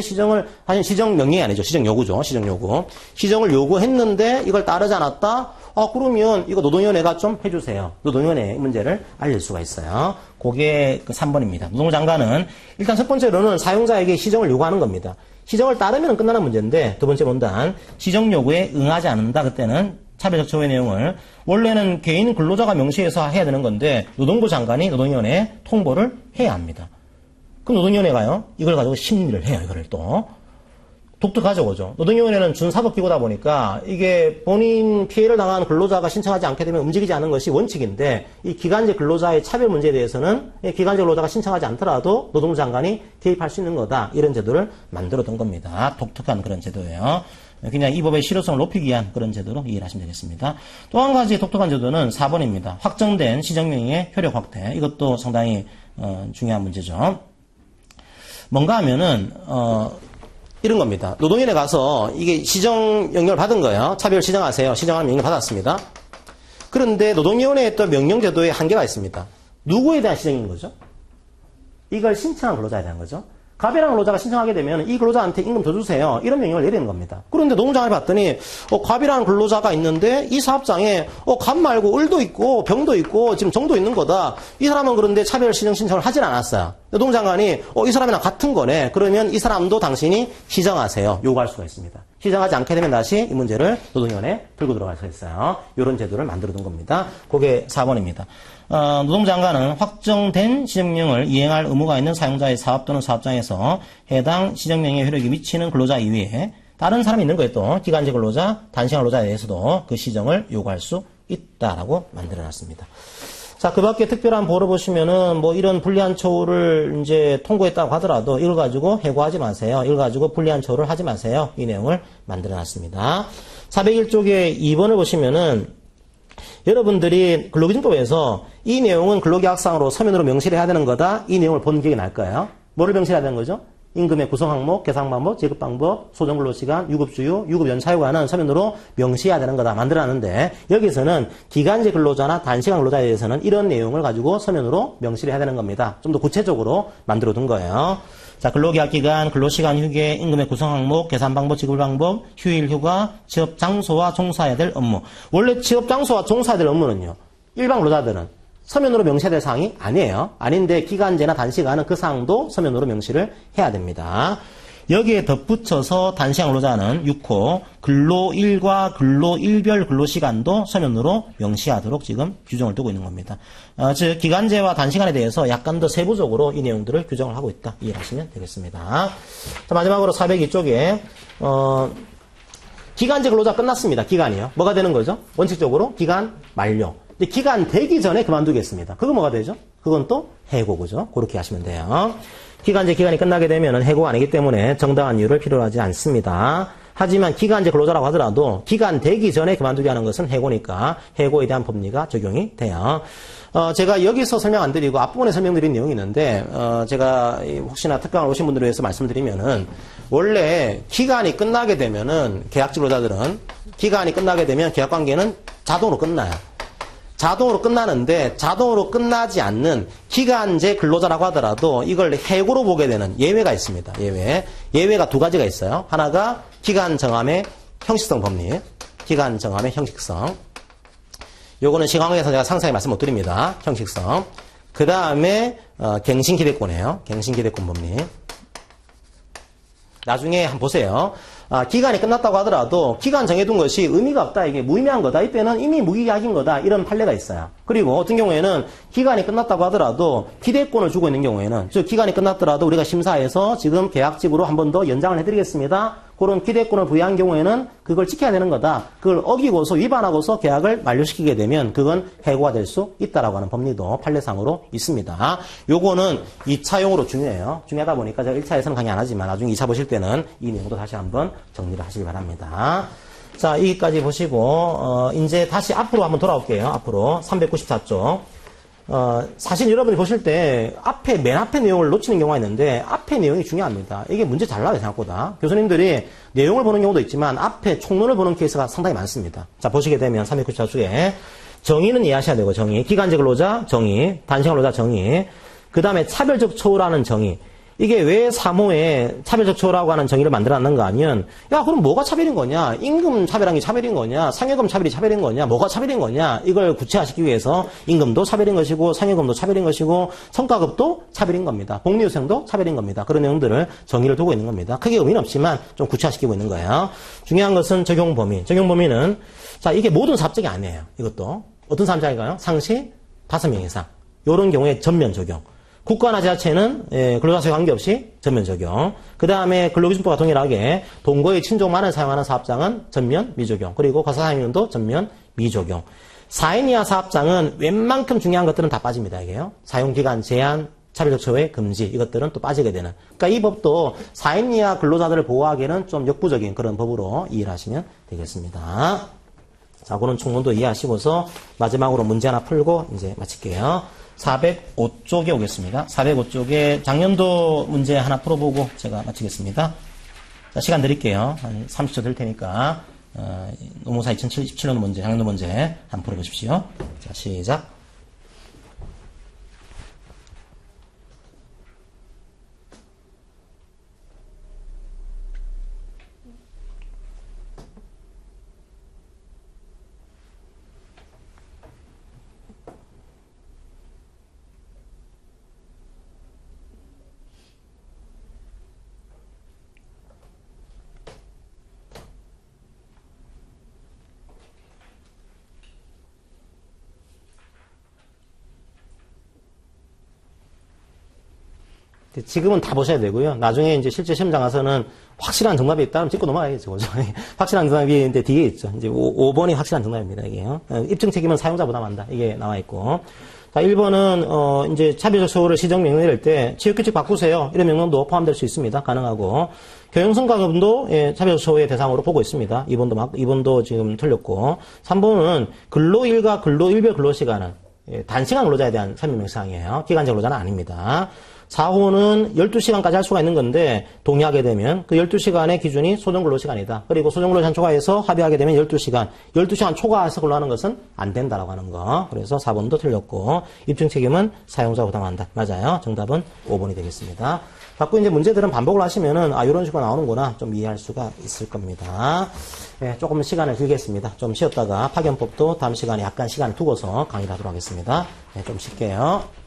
아니, 시정 명령이 아니죠. 시정 요구죠. 시정 요구. 시정을 요구했는데, 이걸 따르지 않았다? 그러면 이거 노동위원회가 좀 해주세요. 노동위원회의 문제를 알릴 수가 있어요. 그게 3번입니다. 노동부 장관은 일단 첫 번째로는 사용자에게 시정을 요구하는 겁니다. 시정을 따르면 끝나는 문제인데, 두 번째 본단, 시정 요구에 응하지 않는다. 그때는 차별적 처우의 내용을 원래는 개인 근로자가 명시해서 해야 되는 건데 노동부 장관이 노동위원회에 통보를 해야 합니다. 그럼 노동위원회가요, 이걸 가지고 심리를 해요. 이거를 또. 독특하죠, 그죠? 노동위원회는 준사법기구다 보니까 이게 본인 피해를 당한 근로자가 신청하지 않게 되면 움직이지 않는 것이 원칙인데, 이 기간제 근로자의 차별 문제에 대해서는 기간제 근로자가 신청하지 않더라도 노동부 장관이 개입할 수 있는 거다. 이런 제도를 만들어둔 겁니다. 독특한 그런 제도예요. 그냥 이 법의 실효성을 높이기 위한 그런 제도로 이해를 하시면 되겠습니다. 또 한 가지 독특한 제도는 4번입니다. 확정된 시정명령의 효력 확대. 이것도 상당히 중요한 문제죠. 뭔가 하면은 이런 겁니다. 노동위원회 가서 이게 시정 명령을 받은 거예요. 차별 시정하세요. 시정하는 명령 받았습니다. 그런데 노동위원회에 또 명령제도에 한계가 있습니다. 누구에 대한 시정인 거죠? 이걸 신청한 근로자에 대한 거죠. 갑이라는 근로자가 신청하게 되면 이 근로자한테 임금 더 주세요. 이런 명령을 내리는 겁니다. 그런데 노동장을 봤더니 갑이라는 근로자가 있는데 이 사업장에 갑 말고 을도 있고 병도 있고 지금 정도 있는 거다. 이 사람은 그런데 차별 시정 신청을 하진 않았어요. 노동장관이 이 사람이랑 같은 거네. 그러면 이 사람도 당신이 시정하세요. 요구할 수가 있습니다. 시정하지 않게 되면 다시 이 문제를 노동위원회에 들고 들어갈 수 있어요. 이런 제도를 만들어 둔 겁니다. 그게 4번입니다. 노동장관은 확정된 시정명을 이행할 의무가 있는 사용자의 사업 또는 사업장에서 해당 시정명의 효력이 미치는 근로자 이외에 다른 사람이 있는 거예요. 또 기간제 근로자, 단시간 근로자에 대해서도 그 시정을 요구할 수 있다라고 만들어놨습니다. 자, 그 밖에 특별한 보호를 보시면은 뭐 이런 불리한 처우를 이제 통고했다고 하더라도 이걸 가지고 해고하지 마세요. 이걸 가지고 불리한 처우를 하지 마세요. 이 내용을 만들어놨습니다. 401쪽에 2번을 보시면은 여러분들이 근로기준법에서 이 내용은 근로계약상으로 서면으로 명시를 해야 되는 거다. 이 내용을 본 기억이 날 거예요. 뭐를 명시해야 되는 거죠? 임금의 구성 항목, 계산 방법, 지급 방법, 소정 근로시간, 유급주유, 유급연차휴가는 서면으로 명시해야 되는 거다 만들어놨는데 여기서는 기간제 근로자나 단시간 근로자에 대해서는 이런 내용을 가지고 서면으로 명시를 해야 되는 겁니다. 좀 더 구체적으로 만들어둔 거예요. 자, 근로계약기간, 근로시간, 휴게, 임금의 구성 항목, 계산 방법, 지급 방법, 휴일, 휴가, 취업 장소와 종사해야 될 업무. 원래 취업 장소와 종사해야 될 업무는요. 일반 근로자들은 서면으로 명시해야 될 사항이 아니에요. 아닌데 기간제나 단시간은 그 사항도 서면으로 명시를 해야 됩니다. 여기에 덧붙여서 단시간 근로자는 6호 근로일과 근로일별 근로시간도 서면으로 명시하도록 지금 규정을 두고 있는 겁니다. 즉 기간제와 단시간에 대해서 약간 더 세부적으로 이 내용들을 규정을 하고 있다. 이해하시면 되겠습니다. 자, 마지막으로 402쪽에 기간제 근로자 끝났습니다. 기간이요. 뭐가 되는 거죠? 원칙적으로 기간 만료. 근데 기간 되기 전에 그만두겠습니다. 그거 뭐가 되죠? 그건 또 해고고죠. 그렇게 하시면 돼요. 기간제 기간이 끝나게 되면 해고가 아니기 때문에 정당한 이유를 필요로 하지 않습니다. 하지만 기간제 근로자라고 하더라도 기간 되기 전에 그만두게 하는 것은 해고니까 해고에 대한 법리가 적용이 돼요. 제가 여기서 설명 안 드리고 앞부분에 설명드린 내용이 있는데 제가 혹시나 특강을 오신 분들을 위해서 말씀드리면은 원래 기간이 끝나게 되면은 계약직 근로자들은 기간이 끝나게 되면 계약관계는 자동으로 끝나요. 자동으로 끝나는데 자동으로 끝나지 않는 기간제 근로자라고 하더라도 이걸 해고로 보게 되는 예외가 있습니다. 예외가 두 가지가 있어요. 하나가 기간 정함의 형식성 법리, 기간 정함의 형식성. 요거는 시간에서 제가 상세히 말씀 못 드립니다. 형식성. 그 다음에 갱신기대권이에요. 갱신기대권 법리. 나중에 한번 보세요. 기간이 끝났다고 하더라도 기간 정해둔 것이 의미가 없다. 이게 무의미한 거다. 이때는 이미 무기약인 거다. 이런 판례가 있어요. 그리고 어떤 경우에는 기간이 끝났다고 하더라도 기대권을 주고 있는 경우에는 즉 기간이 끝났더라도 우리가 심사해서 지금 계약직으로 한 번 더 연장을 해드리겠습니다. 그런 기대권을 부여한 경우에는 그걸 지켜야 되는 거다. 그걸 어기고서 위반하고서 계약을 만료시키게 되면 그건 해고가 될 수 있다라고 하는 법리도 판례상으로 있습니다. 요거는 2차용으로 중요해요. 중요하다 보니까 제가 1차에서는 강의 안 하지만 나중에 2차 보실 때는 이 내용도 다시 한번 정리를 하시기 바랍니다. 자, 여기까지 보시고 이제 다시 앞으로 한번 돌아올게요. 앞으로 394쪽. 사실 여러분이 보실 때 맨 앞에 내용을 놓치는 경우가 있는데 앞에 내용이 중요합니다. 이게 문제 잘 나와요, 생각보다. 교수님들이 내용을 보는 경우도 있지만 앞에 총론을 보는 케이스가 상당히 많습니다. 자, 보시게 되면 394쪽에 정의는 이해하셔야 되고, 정의. 기간제 근로자 정의, 단시간 근로자 정의. 그 다음에 차별적 처우라는 정의. 이게 왜 3호에 차별적 처우라고 하는 정의를 만들어놨는가 하면, 야, 그럼 뭐가 차별인 거냐? 임금 차별한 게 차별인 거냐? 상여금 차별이 차별인 거냐? 뭐가 차별인 거냐? 이걸 구체화시키기 위해서 임금도 차별인 것이고, 상여금도 차별인 것이고, 성과급도 차별인 겁니다. 복리후생도 차별인 겁니다. 그런 내용들을 정의를 두고 있는 겁니다. 크게 의미는 없지만 좀 구체화시키고 있는 거예요. 중요한 것은 적용 범위. 적용 범위는, 자, 이게 모든 사업장이 아니에요. 이것도. 어떤 사업장인가요? 상시 5명 이상. 요런 경우에 전면 적용. 국가나 지자체는 근로자 수에 관계없이 전면 적용. 그 다음에 근로기준법과 동일하게 동거의 친족만을 사용하는 사업장은 전면 미적용. 그리고 과사사용인도 전면 미적용. 4인 이하 사업장은 웬만큼 중요한 것들은 다 빠집니다. 이게요. 사용기간 제한, 차별적 처우의 금지 이것들은 또 빠지게 되는. 그러니까 이 법도 4인 이하 근로자들을 보호하기에는 좀 역부족인 그런 법으로 이해를 하시면 되겠습니다. 자, 그런 총론도 이해하시고서 마지막으로 문제 하나 풀고 이제 마칠게요. 405쪽에 오겠습니다. 405쪽에 작년도 문제 하나 풀어보고 제가 마치겠습니다. 자, 시간 드릴게요. 한 30초 들 테니까 노무사 2017년 문제, 작년도 문제 한번 풀어보십시오. 자, 시작. 지금은 다 보셔야 되고요. 나중에 이제 실제 시험장 가서는 확실한 정답이 있다면 찍고 넘어가야겠죠. 그죠? 확실한 정답이 이제 뒤에 있죠. 이제 5번이 확실한 정답입니다. 이게요. 입증 책임은 사용자 부담한다. 이게 나와 있고. 자, 1번은, 이제 차별적 처우를 시정 명령 내릴 때 체육규칙 바꾸세요. 이런 명령도 포함될 수 있습니다. 가능하고. 교영성과금도 예, 차별적 처우의 대상으로 보고 있습니다. 2번도 지금 틀렸고. 3번은 근로일과 근로일별 근로시간은 예, 단시간 근로자에 대한 설명사항이에요. 기간제 근로자는 아닙니다. 4호는 12시간까지 할 수가 있는 건데 동의하게 되면 그 12시간의 기준이 소정근로시간이다. 그리고 소정근로시간 초과해서 합의하게 되면 12시간. 12시간 초과해서 근로하는 것은 안 된다라고 하는 거. 그래서 4번도 틀렸고 입증 책임은 사용자 부담한다. 맞아요. 정답은 5번이 되겠습니다. 자꾸 이제 문제들은 반복을 하시면은 이런 식으로 나오는구나 좀 이해할 수가 있을 겁니다. 예, 조금 시간을 길겠습니다. 좀 쉬었다가 파견법도 다음 시간에 약간 시간을 두고서 강의를 하도록 하겠습니다. 예, 좀 쉴게요.